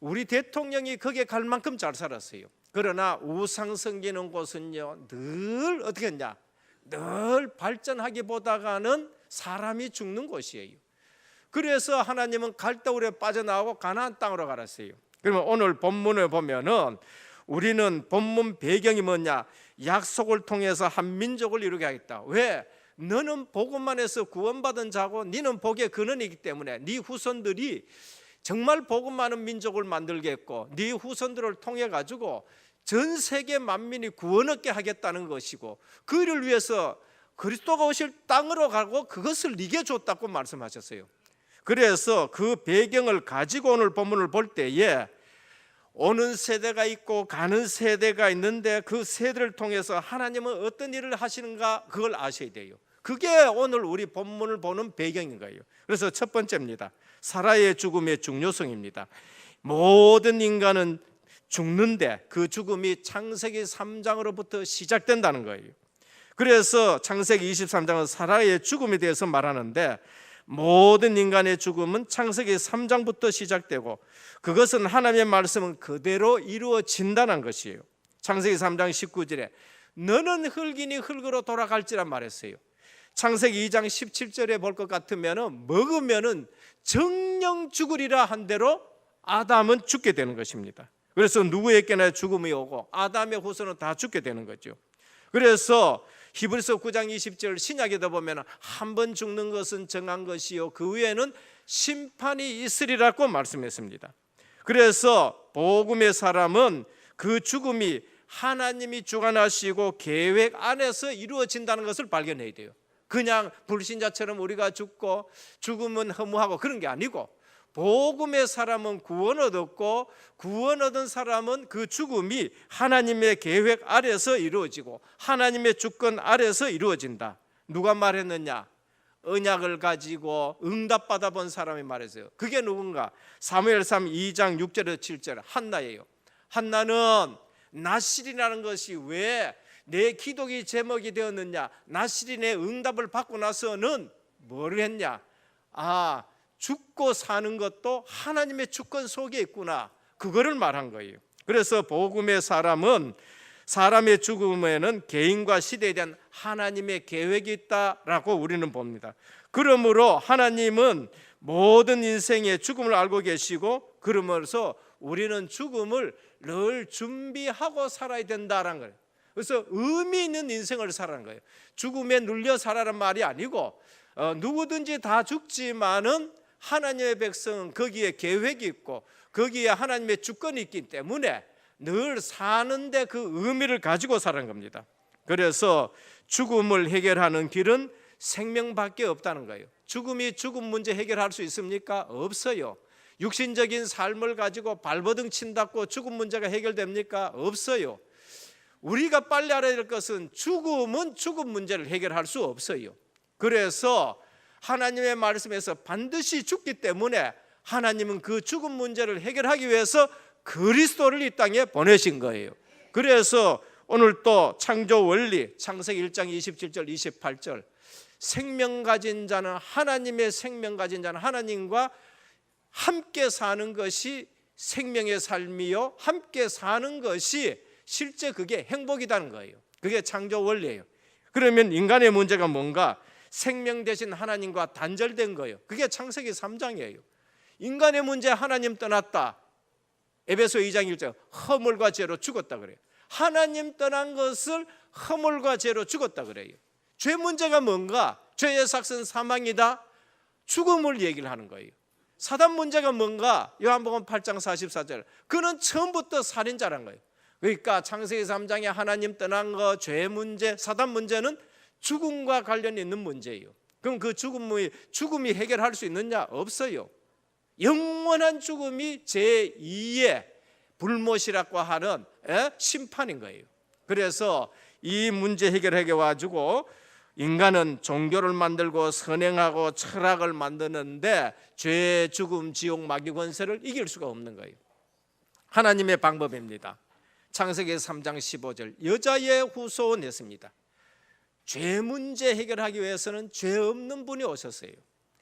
S1: 우리 대통령이 거기에 갈 만큼 잘 살았어요. 그러나 우상 섬기는 곳은요 늘 어떻게 했냐? 늘 발전하기보다가는 사람이 죽는 곳이에요. 그래서 하나님은 갈대아우르에 빠져나오고 가나안 땅으로 가랐어요. 그러면 오늘 본문을 보면은 우리는 본문 배경이 뭐냐? 약속을 통해서 한 민족을 이루게 하겠다. 왜? 너는 복음만 해서 구원받은 자고 너는 복의 근원이기 때문에 네 후손들이 정말 복음 많은 민족을 만들겠고 네 후손들을 통해 가지고 전 세계 만민이 구원 얻게 하겠다는 것이고 그를 위해서 그리스도가 오실 땅으로 가고 그것을 네게 줬다고 말씀하셨어요. 그래서 그 배경을 가지고 오늘 본문을 볼 때에 오는 세대가 있고 가는 세대가 있는데 그 세대를 통해서 하나님은 어떤 일을 하시는가 그걸 아셔야 돼요. 그게 오늘 우리 본문을 보는 배경인 거예요. 그래서 첫 번째입니다. 사라의 죽음의 중요성입니다. 모든 인간은 죽는데 그 죽음이 창세기 3장으로부터 시작된다는 거예요. 그래서 창세기 23장은 사라의 죽음에 대해서 말하는데 모든 인간의 죽음은 창세기 3장부터 시작되고 그것은 하나님의 말씀은 그대로 이루어진다는 것이에요. 창세기 3장 19절에 너는 흙이니 흙으로 돌아갈지라 말했어요. 창세기 2장 17절에 볼 것 같으면 먹으면 정령 죽으리라 한 대로 아담은 죽게 되는 것입니다. 그래서 누구에게나 죽음이 오고 아담의 후손은 다 죽게 되는 거죠. 그래서 히브리서 9장 20절 신약에도 보면 한 번 죽는 것은 정한 것이요 그 위에는 심판이 있으리라고 말씀했습니다. 그래서 복음의 사람은 그 죽음이 하나님이 주관하시고 계획 안에서 이루어진다는 것을 발견해야 돼요. 그냥 불신자처럼 우리가 죽고 죽음은 허무하고 그런 게 아니고, 복음의 사람은 구원 얻었고 구원 얻은 사람은 그 죽음이 하나님의 계획 아래서 이루어지고 하나님의 주권 아래서 이루어진다. 누가 말했느냐? 언약을 가지고 응답받아 본 사람이 말했어요. 그게 누군가? 사무엘상 2장 6절에서 7절 한나예요. 한나는 나실이라는 것이 왜 내 기도의 제목이 되었느냐? 나실이 내 응답을 받고 나서는 뭘 했냐? 죽고 사는 것도 하나님의 주권 속에 있구나, 그거를 말한 거예요. 그래서 복음의 사람은 사람의 죽음에는 개인과 시대에 대한 하나님의 계획이 있다라고 우리는 봅니다. 그러므로 하나님은 모든 인생의 죽음을 알고 계시고, 그러면서 우리는 죽음을 늘 준비하고 살아야 된다는 거예요. 그래서 의미 있는 인생을 살아는 거예요. 죽음에 눌려 살아라는 말이 아니고, 누구든지 다 죽지만은 하나님의 백성은 거기에 계획이 있고 거기에 하나님의 주권이 있기 때문에 늘 사는데 그 의미를 가지고 사는 겁니다. 그래서 죽음을 해결하는 길은 생명밖에 없다는 거예요. 죽음이 죽음 문제 해결할 수 있습니까? 없어요. 육신적인 삶을 가지고 발버둥 친다고 죽음 문제가 해결됩니까? 없어요. 우리가 빨리 알아야 될 것은 죽음은 죽음 문제를 해결할 수 없어요. 그래서 하나님의 말씀에서 반드시 죽기 때문에 하나님은 그 죽음 문제를 해결하기 위해서 그리스도를 이 땅에 보내신 거예요. 그래서 오늘 또 창조 원리 창세기 1장 27절 28절 생명 가진 자는 하나님의 생명 가진 자는 하나님과 함께 사는 것이 생명의 삶이요, 함께 사는 것이 실제 그게 행복이라는 거예요. 그게 창조 원리예요. 그러면 인간의 문제가 뭔가? 생명 대신 하나님과 단절된 거예요. 그게 창세기 3장이에요. 인간의 문제, 하나님 떠났다. 에베소 2장 1절 허물과 죄로 죽었다 그래요. 하나님 떠난 것을 허물과 죄로 죽었다 그래요. 죄 문제가 뭔가? 죄의 삭은 사망이다. 죽음을 얘기를 하는 거예요. 사단 문제가 뭔가? 요한복음 8장 44절 그는 처음부터 살인자란 거예요. 그러니까 창세기 3장에 하나님 떠난 거, 죄 문제, 사단 문제는 죽음과 관련이 있는 문제예요. 그럼 그 죽음이 해결할 수 있느냐? 없어요. 영원한 죽음이 제2의 불못이라고 하는 심판인 거예요. 그래서 이 문제 해결해 가지고 인간은 종교를 만들고 선행하고 철학을 만드는데 죄, 죽음, 지옥, 마귀 권세를 이길 수가 없는 거예요. 하나님의 방법입니다. 창세기 3장 15절 여자의 후손 했습니다. 죄 문제 해결하기 위해서는 죄 없는 분이 오셨어요.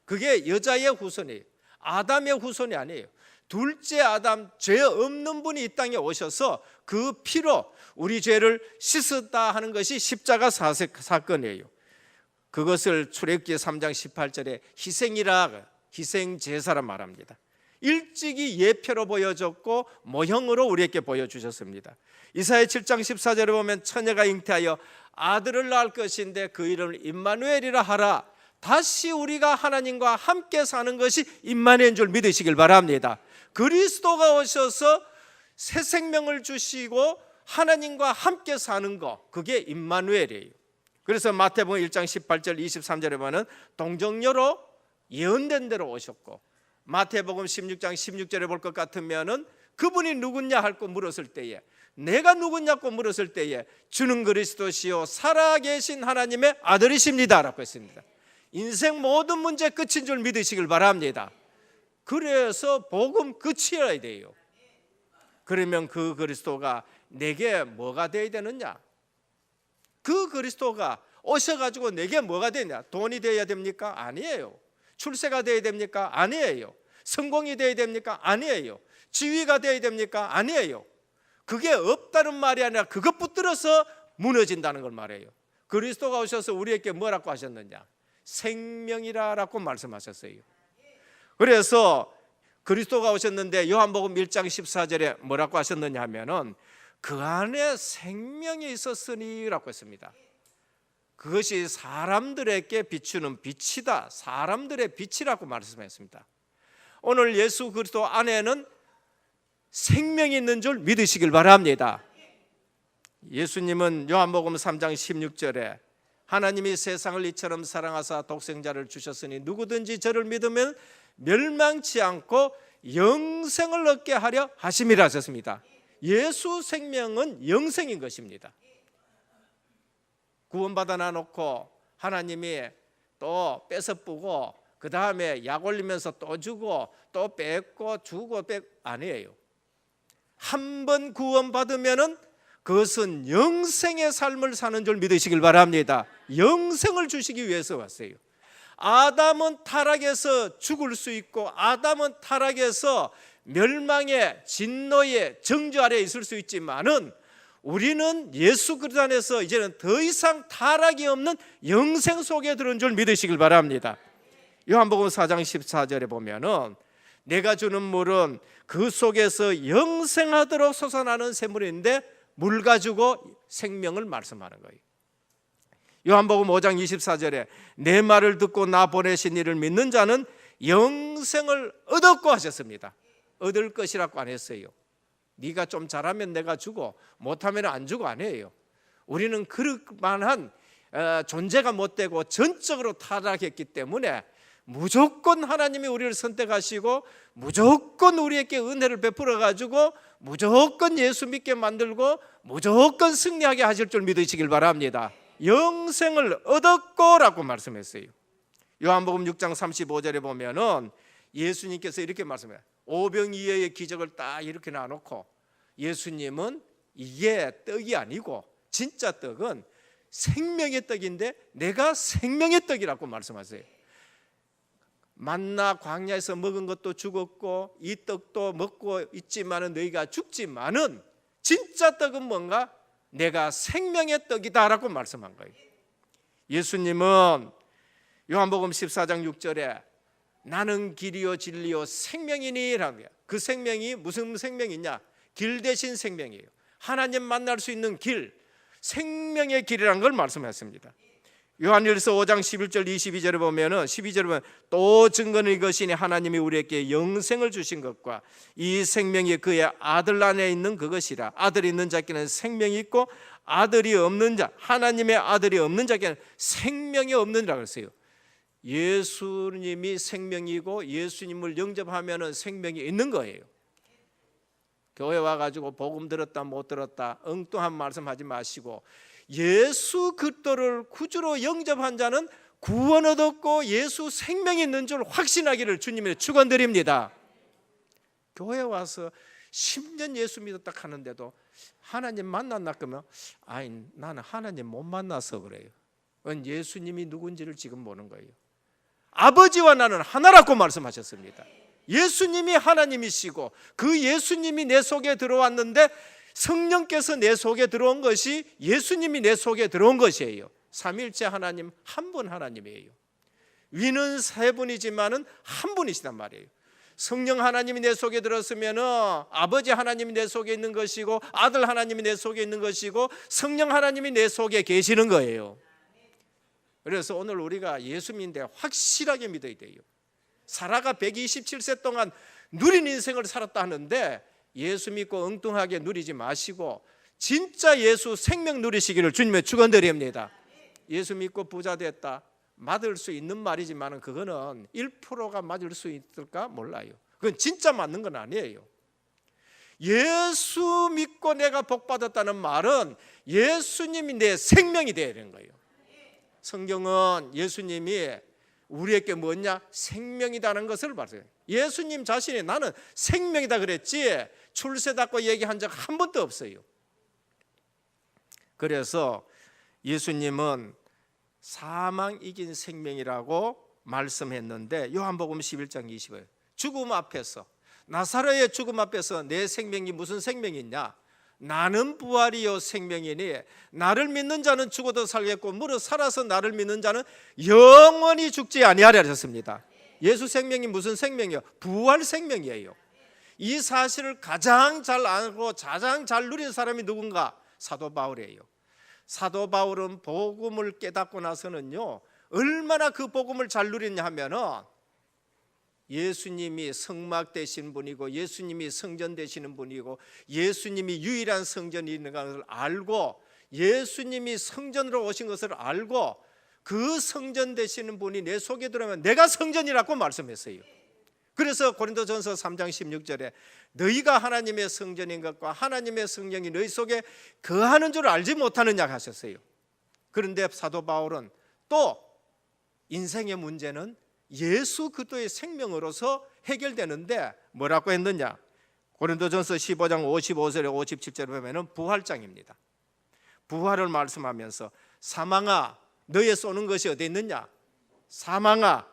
S1: 그게 여자의 후손이에요. 아담의 후손이 아니에요. 둘째 아담, 죄 없는 분이 이 땅에 오셔서 그 피로 우리 죄를 씻었다 하는 것이 십자가 사건이에요. 그것을 출애굽기 3장 18절에 희생이라, 희생제사라 말합니다. 일찍이 예표로 보여줬고 모형으로 우리에게 보여주셨습니다. 이사야 7장 14절에 보면 처녀가 잉태하여 아들을 낳을 것인데 그 이름을 임마누엘이라 하라. 다시 우리가 하나님과 함께 사는 것이 임마누엘인 줄 믿으시길 바랍니다. 그리스도가 오셔서 새 생명을 주시고 하나님과 함께 사는 것, 그게 임마누엘이에요. 그래서 마태복음 1장 18절 23절에 보면 동정녀로 예언된 대로 오셨고, 마태복음 16장 16절에 볼 것 같으면은 그분이 누구냐 할고 물었을 때에, 내가 누구냐고 물었을 때에 주는 그리스도시요 살아계신 하나님의 아들이십니다라고 했습니다. 인생 모든 문제 끝인 줄 믿으시길 바랍니다. 그래서 복음 끝이어야 돼요. 그러면 그 그리스도가 내게 뭐가 되어야 되느냐? 그 그리스도가 오셔가지고 내게 뭐가 되냐? 돈이 되어야 됩니까? 아니에요. 출세가 되어야 됩니까? 아니에요. 성공이 되어야 됩니까? 아니에요. 지위가 되어야 됩니까? 아니에요. 그게 없다는 말이 아니라 그것 붙들어서 무너진다는 걸 말해요. 그리스도가 오셔서 우리에게 뭐라고 하셨느냐? 생명이라고 말씀하셨어요. 그래서 그리스도가 오셨는데 요한복음 1장 14절에 뭐라고 하셨느냐 하면은 그 안에 생명이 있었으니라고 했습니다. 그것이 사람들에게 비추는 빛이다. 사람들의 빛이라고 말씀했습니다. 오늘 예수 그리스도 안에는 생명이 있는 줄 믿으시길 바랍니다. 예수님은 요한복음 3장 16절에 하나님이 세상을 이처럼 사랑하사 독생자를 주셨으니 누구든지 저를 믿으면 멸망치 않고 영생을 얻게 하려 하심이라 하셨습니다. 예수 생명은 영생인 것입니다. 구원받아 놔놓고 하나님이 또 뺏어쁘고 그 다음에 약 올리면서 또 주고 또 뺏고 주고 뺏고 아니에요. 한 번 구원받으면은 그것은 영생의 삶을 사는 줄 믿으시길 바랍니다. 영생을 주시기 위해서 왔어요. 아담은 타락해서 죽을 수 있고 아담은 타락해서 멸망의 진노의 정죄 아래 있을 수 있지만은 우리는 예수 그리스도 안에서 이제는 더 이상 타락이 없는 영생 속에 들은 줄 믿으시길 바랍니다. 요한복음 4장 14절에 보면은 내가 주는 물은 그 속에서 영생하도록 솟아나는 샘물인데 물 가지고 생명을 말씀하는 거예요. 요한복음 5장 24절에 내 말을 듣고 나 보내신 이를 믿는 자는 영생을 얻었고 하셨습니다. 얻을 것이라고 안 했어요. 네가 좀 잘하면 내가 주고 못하면 안 주고 안 해요. 우리는 그럴만한 존재가 못 되고 전적으로 타락했기 때문에 무조건 하나님이 우리를 선택하시고 무조건 우리에게 은혜를 베풀어 가지고 무조건 예수 믿게 만들고 무조건 승리하게 하실 줄 믿으시길 바랍니다. 영생을 얻었고 라고 말씀했어요. 요한복음 6장 35절에 보면은 예수님께서 이렇게 말씀해요. 오병이어의 기적을 딱 이렇게 놔놓고 예수님은 이게 떡이 아니고 진짜 떡은 생명의 떡인데 내가 생명의 떡이라고 말씀하세요. 만나 광야에서 먹은 것도 죽었고 이 떡도 먹고 있지만은 너희가 죽지만은 진짜 떡은 뭔가 내가 생명의 떡이다라고 말씀한 거예요. 예수님은 요한복음 14장 6절에 나는 길이요 진리요 생명이니라는 거예요. 그 생명이 무슨 생명이냐? 길 대신 생명이에요. 하나님 만날 수 있는 길, 생명의 길이라는 걸 말씀했습니다. 요한일서 5장 11절 22절에 보면은 12절에 보면 또 증거는 이것이니 하나님이 우리에게 영생을 주신 것과 이 생명이 그의 아들 안에 있는 그것이라. 아들이 있는 자께는 생명이 있고 아들이 없는 자, 하나님의 아들이 없는 자께는 생명이 없느니라 그랬어요. 예수님이 생명이고 예수님을 영접하면은 생명이 있는 거예요. 교회 와가지고 복음 들었다 못 들었다 엉뚱한 말씀하지 마시고 예수 그리스도를 구주로 영접한 자는 구원 얻었고 예수 생명이 있는 줄 확신하기를 주님의 축원드립니다. 교회 와서 10년 예수 믿었다 하는데도 하나님 만났나 그러면 아니 나는 하나님 못 만나서 그래요. 예수님이 누군지를 지금 보는 거예요. 아버지와 나는 하나라고 말씀하셨습니다. 예수님이 하나님이시고 그 예수님이 내 속에 들어왔는데 성령께서 내 속에 들어온 것이 예수님이 내 속에 들어온 것이에요. 삼위일체 하나님 한 분 하나님이에요. 위는 세 분이지만은 한 분이시단 말이에요. 성령 하나님이 내 속에 들었으면은 아버지 하나님이 내 속에 있는 것이고 아들 하나님이 내 속에 있는 것이고 성령 하나님이 내 속에 계시는 거예요. 그래서 오늘 우리가 예수 믿는데 확실하게 믿어야 돼요. 사라가 127세 동안 누린 인생을 살았다 하는데 예수 믿고 엉뚱하게 누리지 마시고 진짜 예수 생명 누리시기를 주님의 축원드립니다. 예수 믿고 부자 됐다 맞을 수 있는 말이지만 그거는 1%가 맞을 수 있을까 몰라요. 그건 진짜 맞는 건 아니에요. 예수 믿고 내가 복 받았다는 말은 예수님이 내 생명이 되어야 되는 거예요. 성경은 예수님이 우리에게 뭐냐? 생명이라는 것을 말해요. 예수님 자신이 나는 생명이다 그랬지 출세받고 얘기한 적 한 번도 없어요. 그래서 예수님은 사망 이긴 생명이라고 말씀했는데 요한복음 11장 20절 죽음 앞에서 나사로의 죽음 앞에서 내 생명이 무슨 생명이 있냐? 나는 부활이요 생명이니 나를 믿는 자는 죽어도 살겠고 무릇 살아서 나를 믿는 자는 영원히 죽지 아니하리라 하셨습니다. 예수 생명이 무슨 생명이요? 부활 생명이에요. 이 사실을 가장 잘 알고 가장 잘 누린 사람이 누군가? 사도 바울이에요. 사도 바울은 복음을 깨닫고 나서는요 얼마나 그 복음을 잘 누리냐 하면은 예수님이 성막 되신 분이고 예수님이 성전 되시는 분이고 예수님이 유일한 성전이 있는 것을 알고 예수님이 성전으로 오신 것을 알고 그 성전 되시는 분이 내 속에 들어오면 내가 성전이라고 말씀했어요. 그래서 고린도전서 3장 16절에 너희가 하나님의 성전인 것과 하나님의 성령이 너희 속에 거하는 줄 알지 못하느냐 하셨어요. 그런데 사도 바울은 또 인생의 문제는 예수 그리스도의 생명으로서 해결되는데 뭐라고 했느냐? 고린도전서 15장 55절에 57절에 보면은 부활장입니다. 부활을 말씀하면서 사망아 너의 쏘는 것이 어디 있느냐? 사망아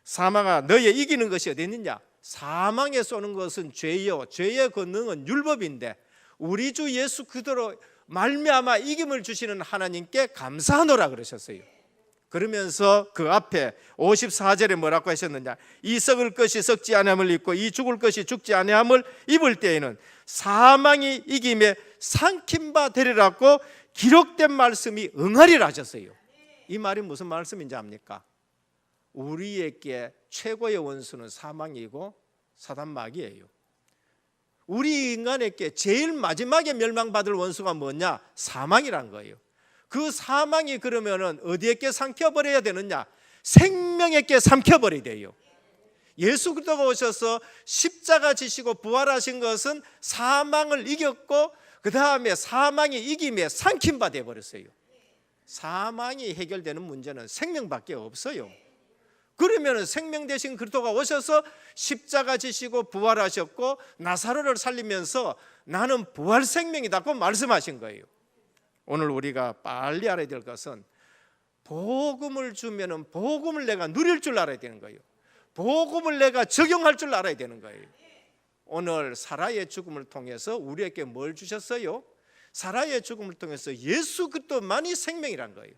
S1: 사망아 너의 이기는 것이 어디 있느냐? 사망에 쏘는 것은 죄요 죄의 권능은 율법인데 우리 주 예수 그리스도로 말미암아 이김을 주시는 하나님께 감사하노라 그러셨어요. 그러면서 그 앞에 54절에 뭐라고 하셨느냐? 이 썩을 것이 썩지 아니함을 입고 이 죽을 것이 죽지 아니함을 입을 때에는 사망이 이김에 삼킨 바 되리라고 기록된 말씀이 응하리라 하셨어요. 이 말이 무슨 말씀인지 압니까? 우리에게 최고의 원수는 사망이고 사단마귀예요. 우리 인간에게 제일 마지막에 멸망받을 원수가 뭐냐? 사망이란 거예요. 그 사망이 그러면은 어디에게 삼켜버려야 되느냐? 생명에게 삼켜버려야 돼요. 예수 그리스도가 오셔서 십자가 지시고 부활하신 것은 사망을 이겼고 그 다음에 사망이 이김에 삼킨 바 되어버렸어요. 사망이 해결되는 문제는 생명밖에 없어요. 그러면 생명 대신 그리스도가 오셔서 십자가 지시고 부활하셨고 나사로를 살리면서 나는 부활 생명이다고 말씀하신 거예요. 오늘 우리가 빨리 알아야 될 것은 복음을 주면은 복음을 내가 누릴 줄 알아야 되는 거예요. 복음을 내가 적용할 줄 알아야 되는 거예요. 오늘 사라의 죽음을 통해서 우리에게 뭘 주셨어요? 사라의 죽음을 통해서 예수 그리스도만이 생명이란 거예요.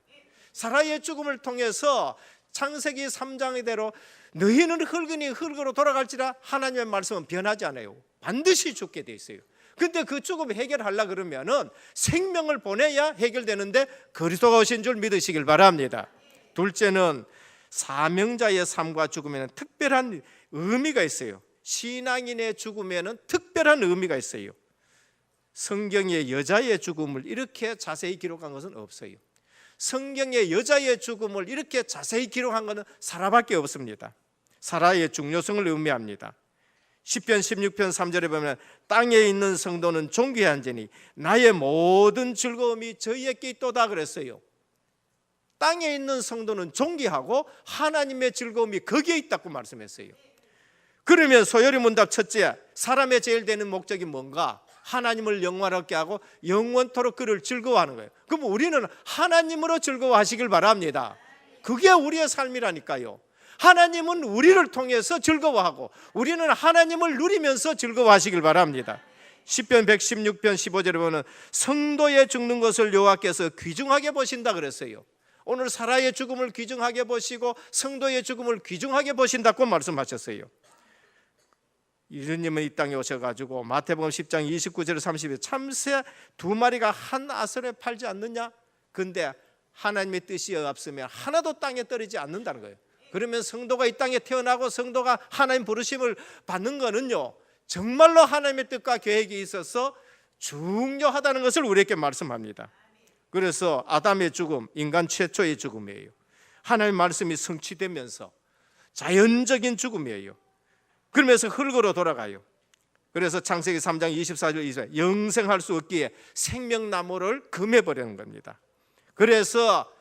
S1: 사라의 죽음을 통해서 창세기 3장의대로 너희는 흙이니 흙으로 돌아갈지라 하나님의 말씀은 변하지 않아요. 반드시 죽게 돼 있어요. 근데 그 죽음 해결하려고 그러면은 생명을 보내야 해결되는데 그리스도가 오신 줄 믿으시길 바랍니다. 둘째는 사명자의 삶과 죽음에는 특별한 의미가 있어요. 신앙인의 죽음에는 특별한 의미가 있어요. 성경에 여자의 죽음을 이렇게 자세히 기록한 것은 없어요. 성경에 여자의 죽음을 이렇게 자세히 기록한 것은 사라밖에 없습니다. 사라의 중요성을 의미합니다. 시편 16편 3절에 보면 땅에 있는 성도는 존귀한지니 나의 모든 즐거움이 저희에게 있도다 그랬어요. 땅에 있는 성도는 존귀하고 하나님의 즐거움이 거기에 있다고 말씀했어요. 그러면 소요리 문답 첫째, 사람의 제일 되는 목적이 뭔가? 하나님을 영원하게 하고 영원토록 그를 즐거워하는 거예요. 그럼 우리는 하나님으로 즐거워하시길 바랍니다. 그게 우리의 삶이라니까요. 하나님은 우리를 통해서 즐거워하고 우리는 하나님을 누리면서 즐거워하시길 바랍니다. 시편 116편 15절에 보면 성도의 죽는 것을 여호와께서 귀중하게 보신다 그랬어요. 오늘 사라의 죽음을 귀중하게 보시고 성도의 죽음을 귀중하게 보신다고 말씀하셨어요. 예수님은 이 땅에 오셔가지고 마태복음 10장 29절 30절 참새 2마리가 한 아설에 팔지 않느냐? 근데 하나님의 뜻이 없으면 하나도 땅에 떨어지지 않는다는 거예요. 그러면 성도가 이 땅에 태어나고 성도가 하나님 부르심을 받는 거는요 정말로 하나님의 뜻과 계획이 있어서 중요하다는 것을 우리에게 말씀합니다. 그래서 아담의 죽음, 인간 최초의 죽음이에요. 하나님의 말씀이 성취되면서 자연적인 죽음이에요. 그러면서 흙으로 돌아가요. 그래서 창세기 3장 24절 24절 영생할 수 없기에 생명나무를 금해버리는 겁니다. 그래서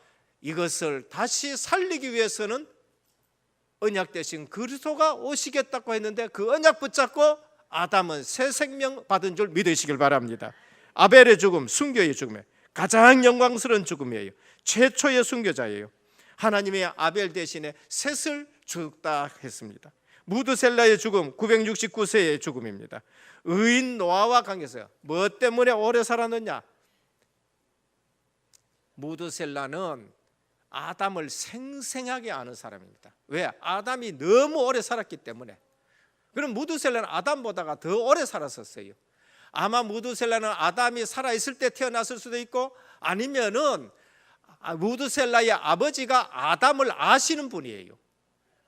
S1: 이것을 다시 살리기 위해서는 언약 대신 그리스도가 오시겠다고 했는데 그 언약 붙잡고 아담은 새 생명 받은 줄 믿으시길 바랍니다. 아벨의 죽음, 순교의 죽음에 가장 영광스러운 죽음이에요. 최초의 순교자예요. 하나님의 아벨 대신에 셋을 죽다 했습니다. 무드셀라의 죽음 969세의 죽음입니다. 의인 노아와 관계에서 뭐 때문에 오래 살았느냐? 무드셀라는 아담을 생생하게 아는 사람입니다. 왜? 아담이 너무 오래 살았기 때문에. 그럼 무드셀라는 아담보다가 더 오래 살았었어요. 아마 무드셀라는 아담이 살아있을 때 태어났을 수도 있고 아니면은 무드셀라의 아버지가 아담을 아시는 분이에요.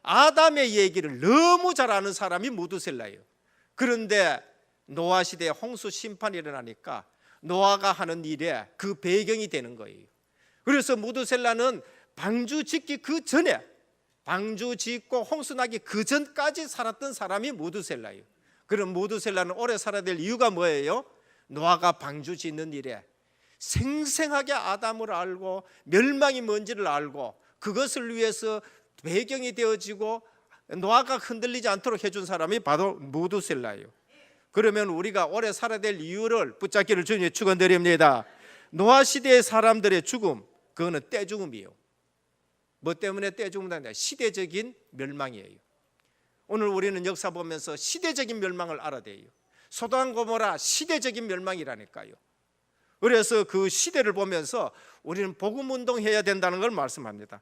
S1: 아담의 얘기를 너무 잘 아는 사람이 무드셀라예요. 그런데 노아 시대에 홍수 심판이 일어나니까 노아가 하는 일에 그 배경이 되는 거예요. 그래서 무드셀라는 방주 짓기 그 전에, 방주 짓고 홍수 나기 그 전까지 살았던 사람이 무드셀라예요. 그럼 무드셀라는 오래 살아야 될 이유가 뭐예요? 노아가 방주 짓는 일에 생생하게 아담을 알고 멸망이 뭔지를 알고 그것을 위해서 배경이 되어지고 노아가 흔들리지 않도록 해준 사람이 바로 무드셀라예요. 그러면 우리가 오래 살아야 될 이유를 붙잡기를 주님께 축원드립니다. 노아 시대의 사람들의 죽음, 그거는 떼죽음이에요. 뭐 때문에 떼죽음이 아니라 시대적인 멸망이에요. 오늘 우리는 역사 보면서 시대적인 멸망을 알아내요. 소돔 고모라 시대적인 멸망이라니까요. 그래서 그 시대를 보면서 우리는 복음 운동해야 된다는 걸 말씀합니다.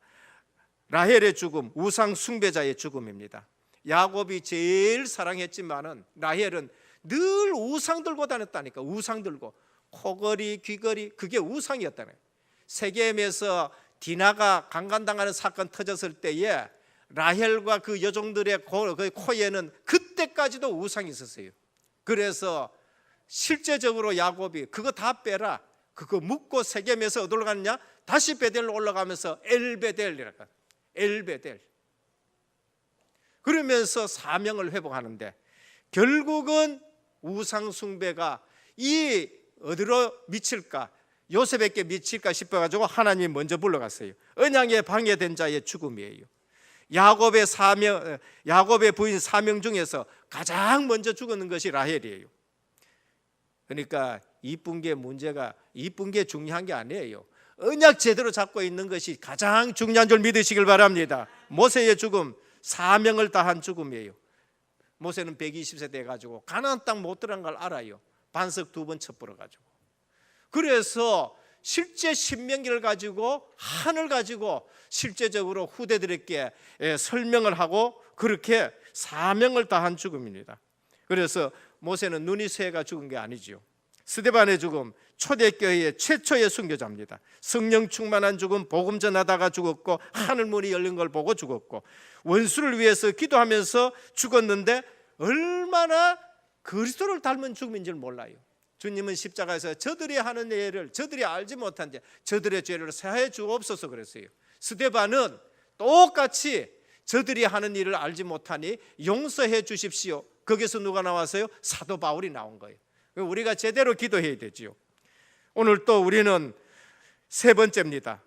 S1: 라헬의 죽음, 우상 숭배자의 죽음입니다. 야곱이 제일 사랑했지만은 라헬은 늘 우상 들고 다녔다니까. 우상 들고 코걸이, 귀걸이, 그게 우상이었다네. 세겜에서 디나가 강간당하는 사건 터졌을 때에 라헬과 그 여종들의 코에는 그때까지도 우상이 있었어요. 그래서 실제적으로 야곱이 그거 다 빼라, 그거 묻고 세겜에서 어디로 갔냐? 다시 베델로 올라가면서 엘베델이랄까, 엘베델. 그러면서 사명을 회복하는데 결국은 우상 숭배가 이 어디로 미칠까, 요셉에게 미칠까 싶어가지고 하나님이 먼저 불러갔어요. 언약에 방해된 자의 죽음이에요. 야곱의 부인 사명 중에서 가장 먼저 죽었는 것이 라헬이에요. 그러니까 이쁜 게 문제가, 이쁜 게 중요한 게 아니에요. 언약 제대로 잡고 있는 것이 가장 중요한 줄 믿으시길 바랍니다. 모세의 죽음, 사명을 다한 죽음이에요. 모세는 120세 돼가지고 가나안 땅 못 들어간 걸 알아요. 반석 2번 첩불어가지고. 그래서 실제 신명기를 가지고, 한을 가지고 실제적으로 후대들에게 설명을 하고 그렇게 사명을 다한 죽음입니다. 그래서 모세는 눈이 새가 죽은 게 아니지요. 스데반의 죽음, 초대교회의 최초의 순교자입니다. 성령 충만한 죽음, 복음 전하다가 죽었고 하늘문이 열린 걸 보고 죽었고, 원수를 위해서 기도하면서 죽었는데 얼마나 그리스도를 닮은 죽음인지를 몰라요. 주님은 십자가에서 저들이 하는 일을 저들이 알지 못한 죄, 저들의 죄를 사하여 주옵소서 그랬어요. 스데반은 똑같이 저들이 하는 일을 알지 못하니 용서해 주십시오. 거기서 누가 나왔어요? 사도 바울이 나온 거예요. 우리가 제대로 기도해야 되지요. 오늘 또 우리는 세 번째입니다.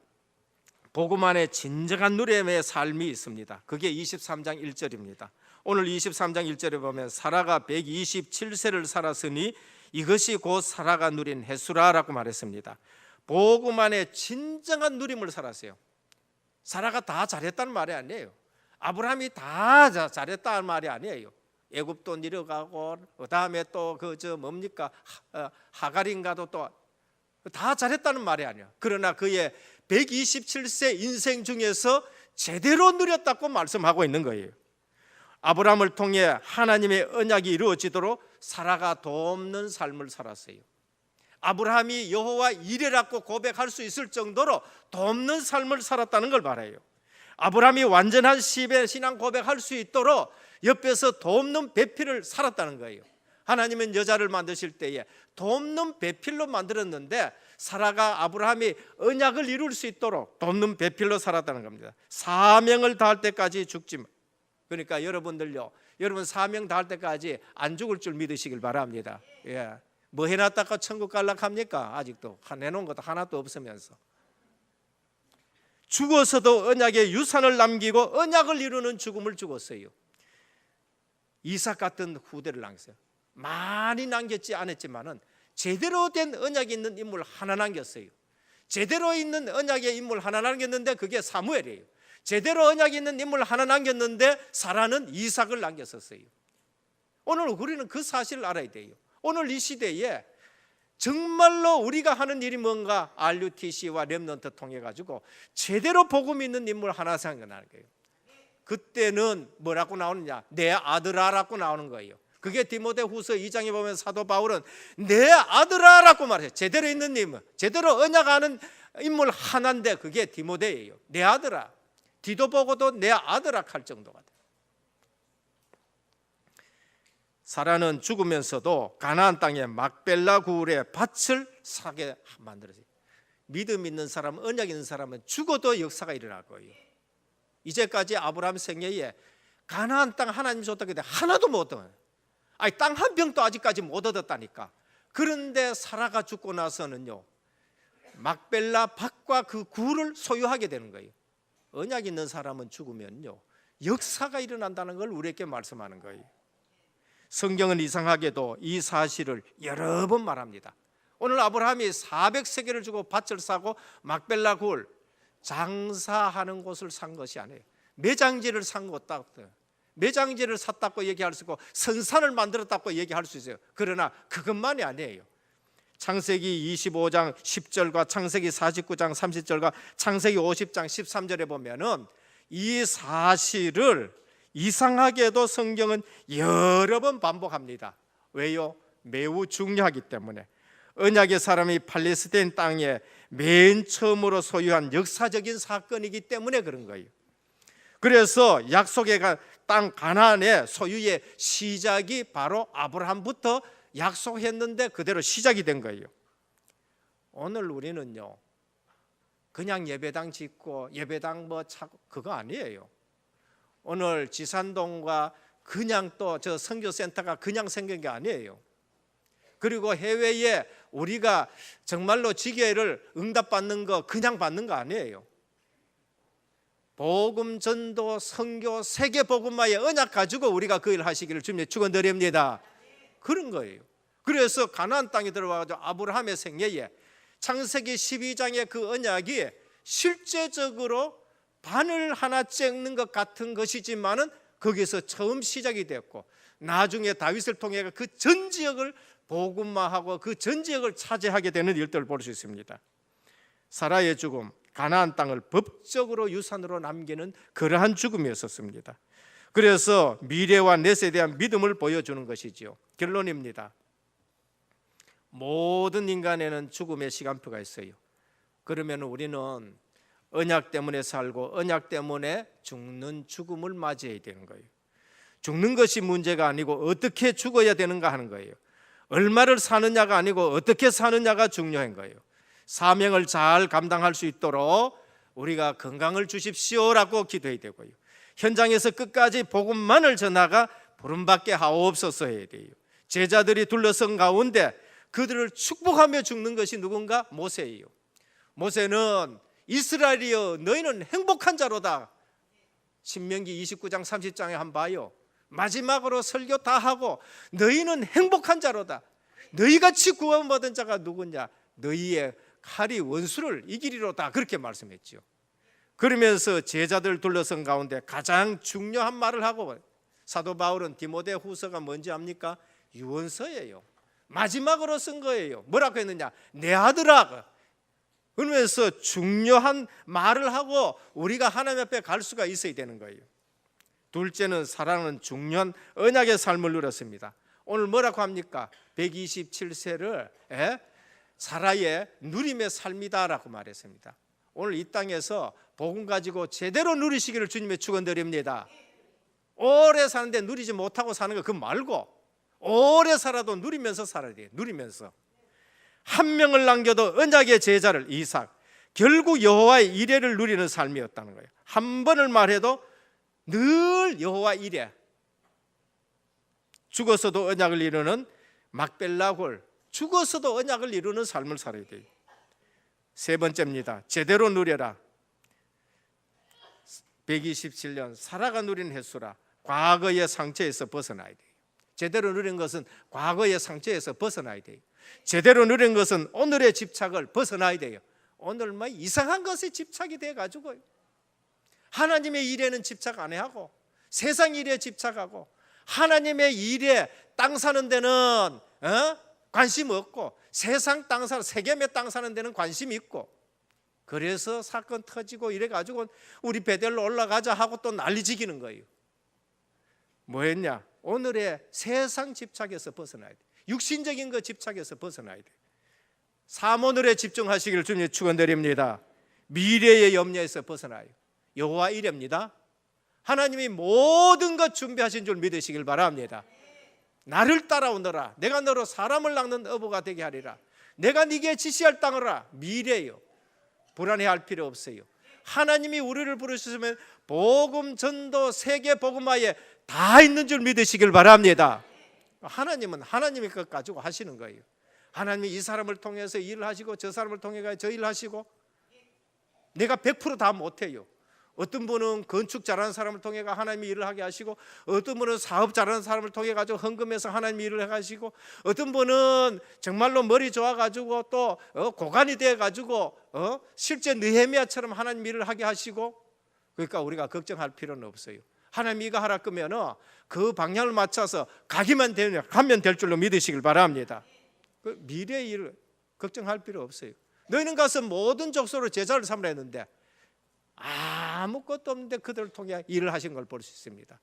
S1: 복음 안에 진정한 누림의 삶이 있습니다. 그게 23장 1절입니다. 오늘 23장 1절에 보면 사라가 127세를 살았으니 이것이 곧 사라가 누린 해수라라고 말했습니다. 복음 안에 진정한 누림을 살았어요. 사라가 다 잘했다는 말이 아니에요. 아브라함이 다 잘했다는 말이 아니에요. 애굽도 내려가고 그다음에 또 뭡니까 하갈인가도 또 다 잘했다는 말이 아니에요. 그러나 그의 127세 인생 중에서 제대로 누렸다고 말씀하고 있는 거예요. 아브라함을 통해 하나님의 언약이 이루어지도록 사라가 돕는 삶을 살았어요. 아브라함이 여호와 이레라고 고백할 수 있을 정도로 돕는 삶을 살았다는 걸 말해요. 아브라함이 완전한 신앙 고백할 수 있도록 옆에서 돕는 배필을 살았다는 거예요. 하나님은 여자를 만드실 때에 돕는 배필로 만들었는데 사라가 아브라함이 언약을 이룰 수 있도록 돕는 배필로 살았다는 겁니다. 사명을 다할 때까지 죽지 마. 그러니까 여러분들요, 여러분 사명 다할 때까지 안 죽을 줄 믿으시길 바랍니다. 예. 뭐 해놨다가 천국 갈락 합니까? 아직도 내놓은 것도 하나도 없으면서. 죽어서도 언약의 유산을 남기고 언약을 이루는 죽음을 죽었어요. 이삭 같은 후대를 남겼어요. 많이 남겼지 않았지만은 제대로 된 언약이 있는 인물 하나 남겼어요. 제대로 있는 언약의 인물 하나 남겼는데 그게 사무엘이에요. 제대로 언약이 있는 인물 하나 남겼는데 사라는 이삭을 남겼었어요. 오늘 우리는 그 사실을 알아야 돼요. 오늘 이 시대에 정말로 우리가 하는 일이 뭔가 RUTC와 렘넌트 통해 가지고 제대로 복음 있는 인물 하나 생겨나는 거예요. 그때는 뭐라고 나오느냐? 내 아들아라고 나오는 거예요. 그게 디모데후서 2장에 보면 사도 바울은 내 아들아라고 말해요. 제대로 있는 인물, 제대로 언약하는 인물 하나인데 그게 디모데예요. 내 아들아. 뒤도 보고도 내 아들아 할 정도가 돼. 사라는 죽으면서도 가나안 땅에 막벨라 구울에 밭을 사게 만들었어요. 믿음 있는 사람, 언약 있는 사람은 죽어도 역사가 일어날 거예요. 이제까지 아브라함 생애에 가나안 땅 하나님 줬다고 했는데 하나도 못 얻어. 아니 땅 한 평도 아직까지 못 얻었다니까. 그런데 사라가 죽고 나서는요, 막벨라 밭과 그 굴을 소유하게 되는 거예요. 언약 있는 사람은 죽으면요, 역사가 일어난다는 걸 우리에게 말씀하는 거예요. 성경은 이상하게도 이 사실을 여러 번 말합니다. 오늘 아브라함이 400세겔을 주고 밭을 사고 막벨라 굴, 장사하는 곳을 산 것이 아니에요. 매장지를 산 것도, 매장지를 샀다고 얘기할 수 있고 선산을 만들었다고 얘기할 수 있어요. 그러나 그것만이 아니에요. 창세기 25장 10절과 창세기 49장 30절과 창세기 50장 13절에 보면은 이 사실을 이상하게도 성경은 여러 번 반복합니다. 왜요? 매우 중요하기 때문에. 언약의 사람이 팔레스타인 땅에 맨 처음으로 소유한 역사적인 사건이기 때문에 그런 거예요. 그래서 약속의 땅 가나안의 소유의 시작이 바로 아브라함부터 약속했는데 그대로 시작이 된 거예요. 오늘 우리는요, 그냥 예배당 짓고 예배당 뭐 차고 그거 아니에요. 오늘 지산동과 그냥 또 저 선교센터가 그냥 생긴 게 아니에요. 그리고 해외에 우리가 정말로 지교회를 응답받는 거 그냥 받는 거 아니에요. 복음 전도 선교 세계 복음화의 언약 가지고 우리가 그 일 하시기를 주님의 축원드립니다. 그런 거예요. 그래서 가나안 땅에 들어와서 아브라함의 생애에 창세기 12장의 그 언약이 실제적으로 바늘 하나 째는 것 같은 것이지만은 거기서 처음 시작이 됐고, 나중에 다윗을 통해 그 전 지역을 복음화하고 그 전 지역을 차지하게 되는 일들을 볼 수 있습니다. 사라의 죽음, 가나안 땅을 법적으로 유산으로 남기는 그러한 죽음이었습니다. 그래서 미래와 넷에 대한 믿음을 보여주는 것이지요. 결론입니다. 모든 인간에는 죽음의 시간표가 있어요. 그러면 우리는 언약 때문에 살고 언약 때문에 죽는 죽음을 맞이해야 되는 거예요. 죽는 것이 문제가 아니고 어떻게 죽어야 되는가 하는 거예요. 얼마를 사느냐가 아니고 어떻게 사느냐가 중요한 거예요. 사명을 잘 감당할 수 있도록 우리가 건강을 주십시오라고 기도해야 되고요. 현장에서 끝까지 복음만을 전하가 부름받게 하옵소서 해야 돼요. 제자들이 둘러선 가운데 그들을 축복하며 죽는 것이 누군가? 모세예요. 모세는 이스라엘이여 너희는 행복한 자로다. 신명기 29장 30장에 한번 봐요. 마지막으로 설교 다 하고 너희는 행복한 자로다. 너희같이 구원받은 자가 누구냐? 너희의 칼이 원수를 이기리로다. 그렇게 말씀했죠. 그러면서 제자들 둘러선 가운데 가장 중요한 말을 하고, 사도 바울은 디모데 후서가 뭔지 압니까? 유언서예요. 마지막으로 쓴 거예요. 뭐라고 했느냐? 내 아들아. 그러면서 중요한 말을 하고 우리가 하나님 앞에 갈 수가 있어야 되는 거예요. 둘째는 사랑은 중요한 언약의 삶을 누렸습니다. 오늘 뭐라고 합니까? 127세를 사라의 누림의 삶이다라고 말했습니다. 오늘 이 땅에서 복음 가지고 제대로 누리시기를 주님의 축원드립니다. 오래 사는데 누리지 못하고 사는 거 그거 말고 오래 살아도 누리면서 살아야 돼요. 누리면서. 한 명을 남겨도 언약의 제자를 이삭, 결국 여호와의 이레를 누리는 삶이었다는 거예요. 한 번을 말해도 늘 여호와 이레, 죽어서도 언약을 이루는 막벨라골, 죽어서도 언약을 이루는 삶을 살아야 돼요. 세 번째입니다. 제대로 누려라. 127년 사라가 누린 횟수라. 과거의 상처에서 벗어나야 돼요. 제대로 누린 것은 과거의 상처에서 벗어나야 돼요. 제대로 누린 것은 오늘의 집착을 벗어나야 돼요. 오늘 뭐 이상한 것에 집착이 돼가지고 하나님의 일에는 집착 안 해하고 세상 일에 집착하고 하나님의 일에 땅 사는 데는 관심 없고 세상 땅 사는 세겜의 땅 사는 데는 관심이 있고, 그래서 사건 터지고 이래가지고 우리 베델로 올라가자 하고 또 난리지기는 거예요. 뭐 했냐? 오늘의 세상 집착에서 벗어나야 돼. 육신적인 거 집착에서 벗어나야 돼. 사모늘에 집중하시기를 주님 축원드립니다. 미래의 염려에서 벗어나요. 여호와 이레입니다. 하나님이 모든 것 준비하신 줄 믿으시길 바랍니다. 나를 따라오너라. 내가 너로 사람을 낚는 어부가 되게 하리라. 내가 네게 지시할 땅이라. 미래요. 불안해할 필요 없어요. 하나님이 우리를 부르셨으면 복음 전도 세계 복음화에 다 있는 줄 믿으시길 바랍니다. 하나님은 하나님의 것 가지고 하시는 거예요. 하나님이 이 사람을 통해서 일을 하시고 저 사람을 통해 저 일을 하시고, 내가 100% 다 못해요. 어떤 분은 건축 잘하는 사람을 통해 하나님이 일을 하게 하시고, 어떤 분은 사업 잘하는 사람을 통해 가지고 헌금해서 하나님이 일을 하시고, 어떤 분은 정말로 머리 좋아 가지고 또 고관이 돼 가지고 실제 느헤미야처럼 하나님 일을 하게 하시고. 그러니까 우리가 걱정할 필요는 없어요. 하나님이 이거 하라 그러면 그 방향을 맞춰서 가면 될 줄로 믿으시길 바랍니다. 그 미래의 일을 걱정할 필요 없어요. 너희는 가서 모든 족속으로 제자를 삼으라 했는데 아무것도 없는데 그들을 통해 일을 하신 걸 볼 수 있습니다.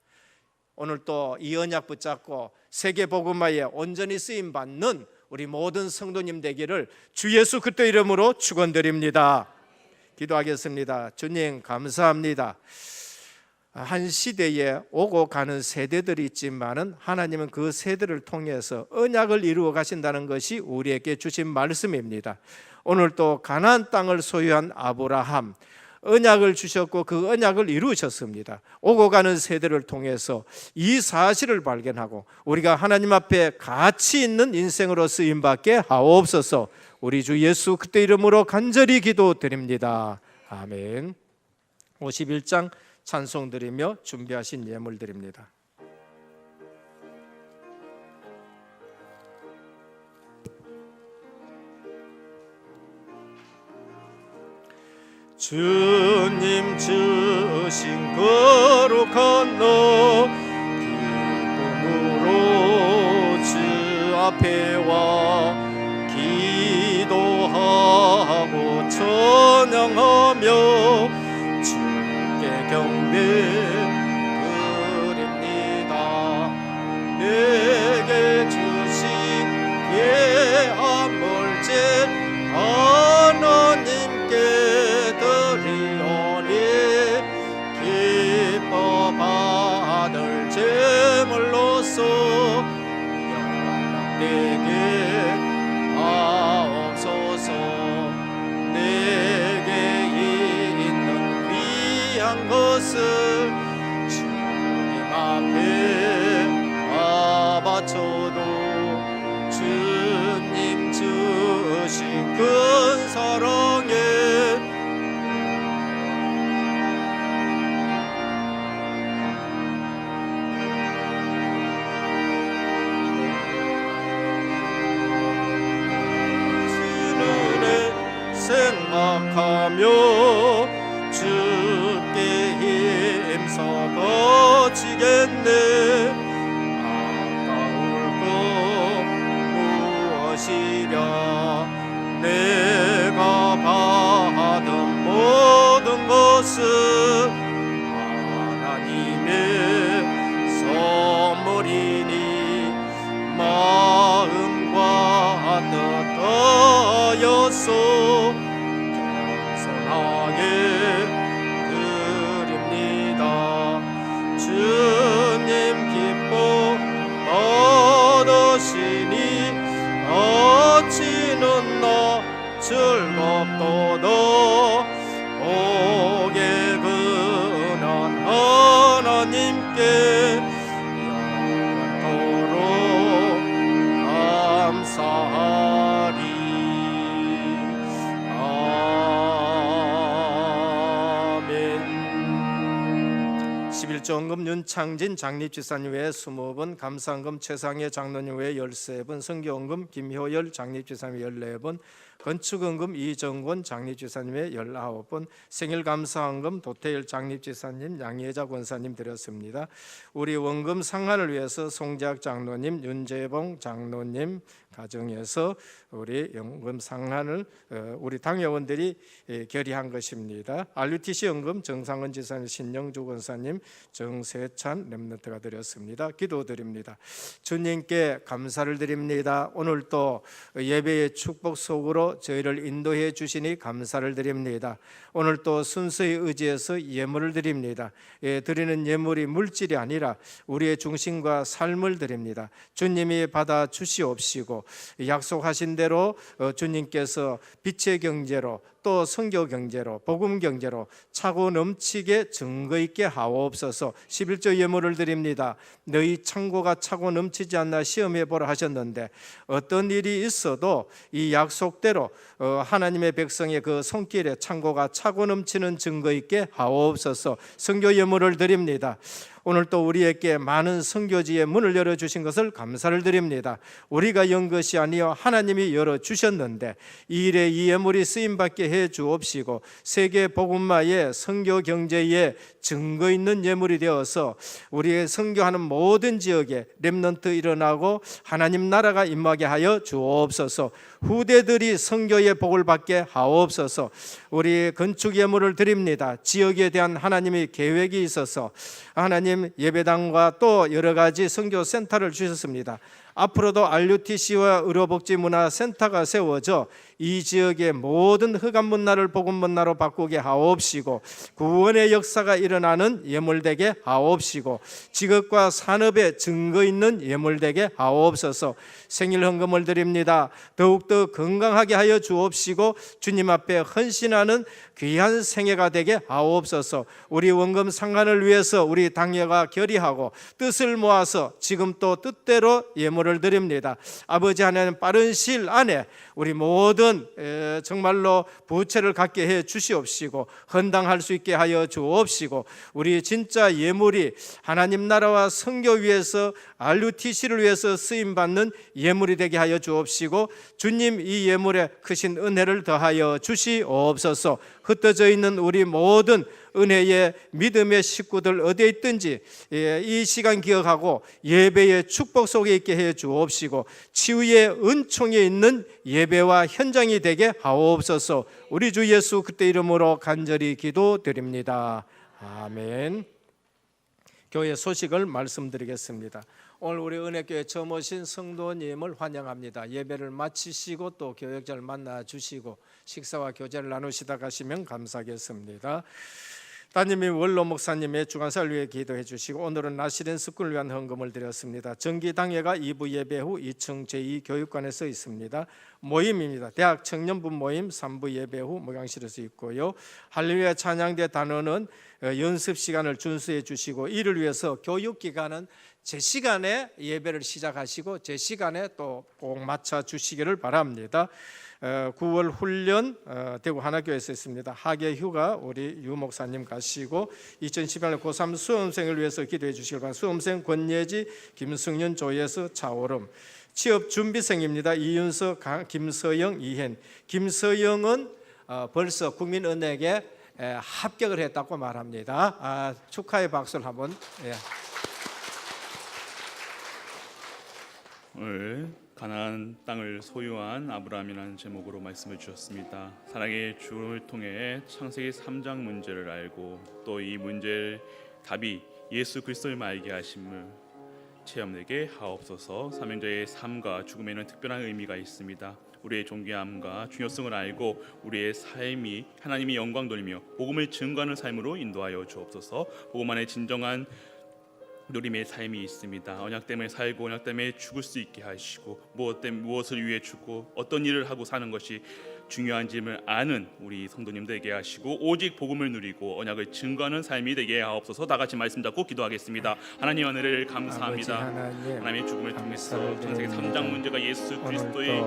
S1: 오늘 또 이 언약 붙잡고 세계 복음화에 온전히 쓰임 받는 우리 모든 성도님 되기를 주 예수 그리스도 이름으로 축원드립니다. 기도하겠습니다. 주님 감사합니다. 한 시대에 오고 가는 세대들이 있지만은 하나님은 그 세대를 통해서 언약을 이루어 가신다는 것이 우리에게 주신 말씀입니다. 오늘 또 가나안 땅을 소유한 아브라함, 언약을 주셨고 그 언약을 이루셨습니다. 오고 가는 세대를 통해서 이 사실을 발견하고 우리가 하나님 앞에 가치 있는 인생으로 쓰임받게 하옵소서. 우리 주 예수 그리스도 이름으로 간절히 기도드립니다. 아멘. 51장 찬송 드리며 준비하신 예물 드립니다. 주님 주신 거룩한 너 기쁨으로 주 앞에 와 기도하고 찬양하며 주께 경배 드립니다. 내게 주신 귀한 물질 하나님께 드리오니 기뻐 받을 제물로서 연락되게 하옵소서. 내게 있는 귀한 것을 주님 앞에 다 바쳐도 주님 주신 큰 사랑에 생각하며 주께 힘써 거치겠네. 아까울 것 무엇이랴. 내가 받은 모든 것은 하나님의 선물이니 마음과 뜻하여서 드립니다. 주님 기뻐 받으시니 어찌는 나 즐겁도다. 복의 근한 하나님께 영원토록 감사하리. 11조원금 윤창진 장립지사님 외에 20분, 감사원금 최상혜 장로님 외에 13분, 선교원금 김효열 장립지사님 외에 14분, 건축원금 이정권 장립지사님 외에 19분, 생일감사원금 도태일 장립지사님, 양혜자 권사님 드렸습니다. 우리 원금 상환을 위해서 송재학 장로님, 윤재봉 장로님, 가정에서 우리 연금 상한을 우리 당회원들이 결의한 것입니다. RUTC 연금 정상은 지사님, 신영주 권사님, 정세찬 렘넌트가 드렸습니다. 기도드립니다. 주님께 감사를 드립니다. 오늘 또 예배의 축복 속으로 저희를 인도해 주시니 감사를 드립니다. 오늘 또 순수의 의지에서 예물을 드립니다. 드리는 예물이 물질이 아니라 우리의 중심과 삶을 드립니다. 주님이 받아 주시옵시고 약속하신 대로 주님께서 빛의 경제로 또 선교 경제로 복음 경제로 차고 넘치게 증거 있게 하옵소서. 11조 예물을 드립니다. 너희 창고가 차고 넘치지 않나 시험해 보라 하셨는데 어떤 일이 있어도 이 약속대로 하나님의 백성의 그 손길에 창고가 차고 넘치는 증거 있게 하옵소서. 선교 예물을 드립니다. 오늘 또 우리에게 많은 선교지의 문을 열어주신 것을 감사를 드립니다. 우리가 연 것이 아니요 하나님이 열어주셨는데 이 일에 이 예물이 쓰임받게 해 주옵시고 세계 복음화의 선교 경제에 증거 있는 예물이 되어서 우리의 선교하는 모든 지역에 렘넌트 일어나고 하나님 나라가 임하게 하여 주옵소서. 후대들이 선교의 복을 받게 하옵소서. 우리 건축 예물을 드립니다. 지역에 대한 하나님의 계획이 있어서 하나님 예배당과 또 여러 가지 선교 센터를 주셨습니다. 앞으로도 RUTC와 의료복지문화센터가 세워져 이 지역의 모든 흑암 문화를 복음 문화로 바꾸게 하옵시고 구원의 역사가 일어나는 예물되게 하옵시고 직업과 산업에 증거 있는 예물되게 하옵소서. 생일 헌금을 드립니다. 더욱더 건강하게 하여 주옵시고 주님 앞에 헌신하는 귀한 생애가 되게 하옵소서. 우리 원금 상한을 위해서 우리 당회가 결의하고 뜻을 모아서 지금 또 뜻대로 예물을 드립니다. 아버지 하나님 빠른 시일 안에 우리 모든 정말로 부채를 갖게 해 주시옵시고 헌당할 수 있게 하여 주옵시고 우리 진짜 예물이 하나님 나라와 선교 위해서 RUTC를 위해서 쓰임받는 예물이 되게 하여 주옵시고 주님 이 예물에 크신 은혜를 더하여 주시옵소서. 흩어져 있는 우리 모든 은혜의 믿음의 식구들 어디에 있든지 이 시간 기억하고 예배의 축복 속에 있게 해 주옵시고 치유의 은총에 있는 예배와 현장이 되게 하옵소서. 우리 주 예수 그리스도 이름으로 간절히 기도드립니다. 아멘. 교회 소식을 말씀드리겠습니다. 오늘 우리 은혜교회 처음 오신 성도님을 환영합니다. 예배를 마치시고 또 교역자를 만나 주시고 식사와 교제를 나누시다 가시면 감사하겠습니다. 따님이 원로 목사님의 주간사를 위해 기도해 주시고 오늘은 나시렌 스쿨을 위한 헌금을 드렸습니다. 정기당회가 2부 예배 후 2층 제2교육관에서 있습니다. 모임입니다. 대학 청년부 모임 3부 예배 후 목양실에서 있고요. 할렐루야 찬양대 단원은 연습 시간을 준수해 주시고 이를 위해서 교육기간은 제 시간에 예배를 시작하시고 제 시간에 또 꼭 맞춰 주시기를 바랍니다. 9월 훈련 대구 하나교회에서 있습니다. 학예 휴가 우리 유 목사님 가시고 2018년 고3 수험생을 위해서 기도해 주시길 바랍니다. 수험생 권예지, 김승윤, 조예수, 차오름. 취업 준비생입니다. 이윤석, 김서영, 이현. 김서영은 벌써 국민은행에 합격을 했다고 말합니다. 축하의 박수를 한번.
S4: 오늘 가나안 땅을 소유한 아브라함이라는 제목으로 말씀을 주셨습니다. 사랑의 주를 통해 창세기 3장 문제를 알고 또 이 문제의 답이 예수 그리스도를 알게 하심을 체험되게 하옵소서. 삼형제의 삶과 죽음에는 특별한 의미가 있습니다. 우리의 존귀함과 중요성을 알고 우리의 삶이 하나님의 영광 돌리며 복음을 증거하는 삶으로 인도하여 주옵소서. 복음 안에 진정한 누림의 삶이 있습니다. 언약 때문에 살고 언약 때문에 죽을 수 있게 하시고 무엇을 위해 죽고 어떤 일을 하고 사는 것이 중요한지를 아는 우리 성도님 되게 하시고 오직 복음을 누리고 언약을 증거하는 삶이 되게 하옵소서. 다 같이 말씀 잡고 기도하겠습니다. 하나님 은혜를 감사합니다. 하나님의 죽음을 통해서 창세기 3장 문제가 예수 그리스도의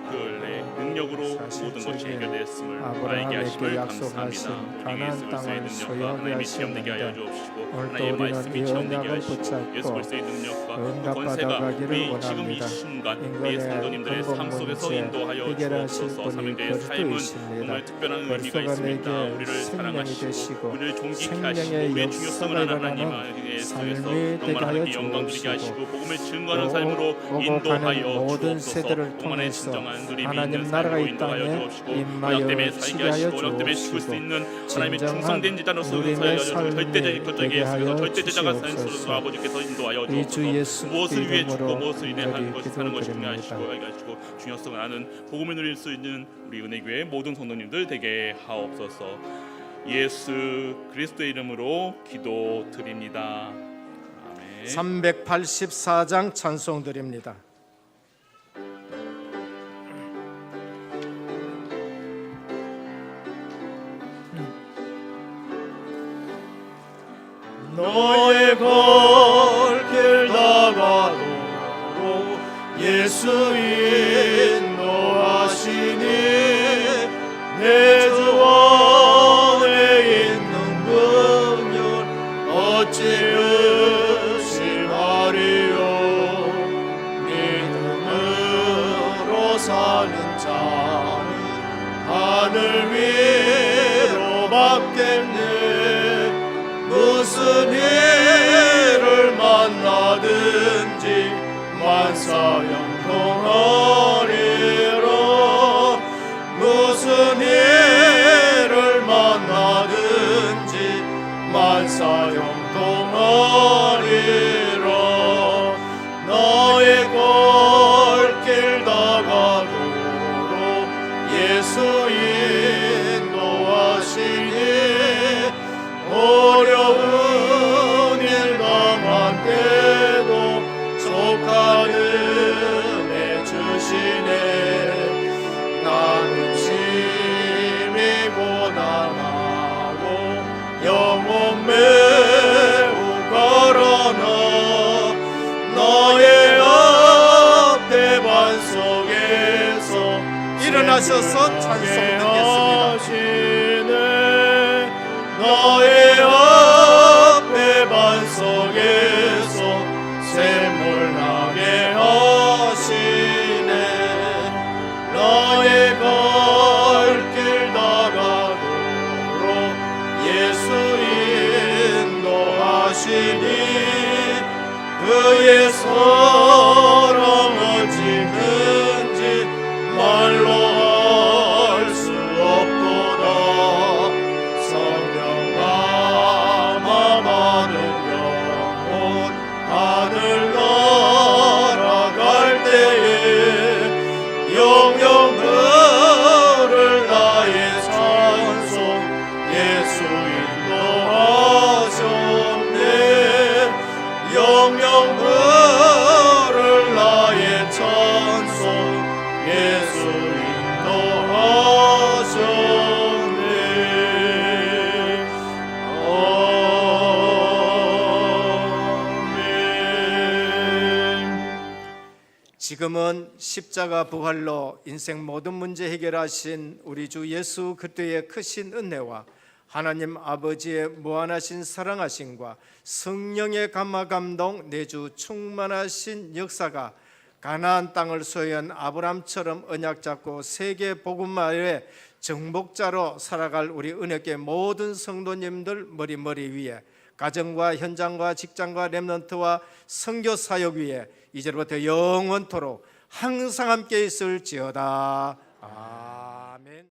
S4: 그 능력으로 모든 것이 해결되었음을 알게
S5: 아브라함에게
S4: 하심을
S5: 약속하신
S4: 감사합니다.
S5: 가나안 땅을 소유하게
S4: 체험되게 하여
S5: 하셨는데
S4: 주옵시고
S5: 오늘도
S4: 하나님의
S5: 우리는
S4: 말씀이
S5: 이
S4: 체험되게
S5: 언약을
S4: 하시고
S5: 붙잡고
S4: 예수 그리스도의 능력과 그
S5: 응답
S4: 권세가
S5: 받아가기를
S4: 우리 지금 이
S5: 원합니다.
S4: 순간 우리
S5: 인간의
S4: 성도님들의 삶
S5: 근본
S4: 속에서
S5: 문제
S4: 인도하여
S5: 해결하실
S4: 주옵소서.
S5: 분이
S4: 삼위일체의 삶은
S5: 그리스도이십니다.
S4: 정말 특별한 의미가
S5: 그리스도가
S4: 있습니다.
S5: 내게
S4: 우리를
S5: 생명이
S4: 사랑하시고
S5: 되시고
S4: 우리를 존귀케 하시고
S5: 생명의
S4: 우리의
S5: 역사가
S4: 중요성을 아는 하나님
S5: 일어나는
S4: 속에서
S5: 삶이
S4: 정말
S5: 되게 하여
S4: 하나님께 영광 드리게
S5: 주옵시고
S4: 하시고 복음을 증거하는
S5: 오고
S4: 삶으로
S5: 가는
S4: 인도하여
S5: 모든
S4: 주옵소서.
S5: 세대를
S4: 오만의
S5: 통해서
S4: 진정한 누림이
S5: 하나님
S4: 있는
S5: 나라가
S4: 삶으로
S5: 이
S4: 인도하여
S5: 땅에
S4: 주옵시고
S5: 임하여
S4: 언약 때문에 살게
S5: 치게 하여
S4: 하시고 언약 때문에 죽을 수
S5: 주옵시고
S4: 있는 하나님의
S5: 진정한
S4: 충성된 제자로서
S5: 누림의
S4: 은사하여 주옵시고
S5: 삶이
S4: 절대적인 것에게
S5: 되게 하여
S4: 있으면서 절대제자가
S5: 주시옵소서.
S4: 산수로 아버지께서 인도하여
S5: 이 주
S4: 주옵소서.
S5: 예수
S4: 무엇을 위해
S5: 이름으로
S4: 죽고 무엇을 위해 하는
S5: 간절히
S4: 것을 사는 것을
S5: 기도드립니다.
S4: 하시고 알게 하시고 중요성을 아는 복음을 누릴 수 있는 우리 은혜교회 모든 성도님들 되게 하옵소서. 예수 그리스도의 이름으로 기도드립니다. 아멘.
S1: 384장 찬송 드립니다.
S2: 너의 걸길 나가도록 예수 인도하시니 내 주 안에 있는 긍휼 어찌 의심하리요. 믿음으로 사는 자는 하늘 위로 받겠네. 무슨 일을 만나든지 만사형통하리라. 무슨 일을 만나든지 만사형통하리라. 너의 걸길 나가도록 예수 인도하시니 어려운 일 당한 때도 족한 은혜 주시네. 나는 심히 고단하고 영혼 매우 가라나 너의 앞대반 속에서
S1: 일어나셔서 찬송 드리겠습니다.
S2: 너의 앞에 반석에서 샘물 나게 하시네. 너의 걸길 나가도록 예수 인도하시니 그의 사랑 어찌 큰지 말로 할 수 없도다. 성령감화 많은 영혼 하늘 날아갈 때에 영영 들을 나의 찬송 예수 인도하셨네. 영영 들을 나의 찬송 예수 인도하셨네. 아멘.
S1: 지금은 십자가 부활로 인생 모든 문제 해결하신 우리 주 예수 그리스도의 크신 은혜와 하나님 아버지의 무한하신 사랑하심과 성령의 감화 감동 내주 충만하신 역사가 가나안 땅을 소유한 아브람처럼 언약 잡고 세계 복음화의 정복자로 살아갈 우리 은혜교회 모든 성도님들 머리 위에 가정과 현장과 직장과 렘넌트와 선교 사역 위에 이제부터 영원토록 항상 함께 있을지어다. 아멘.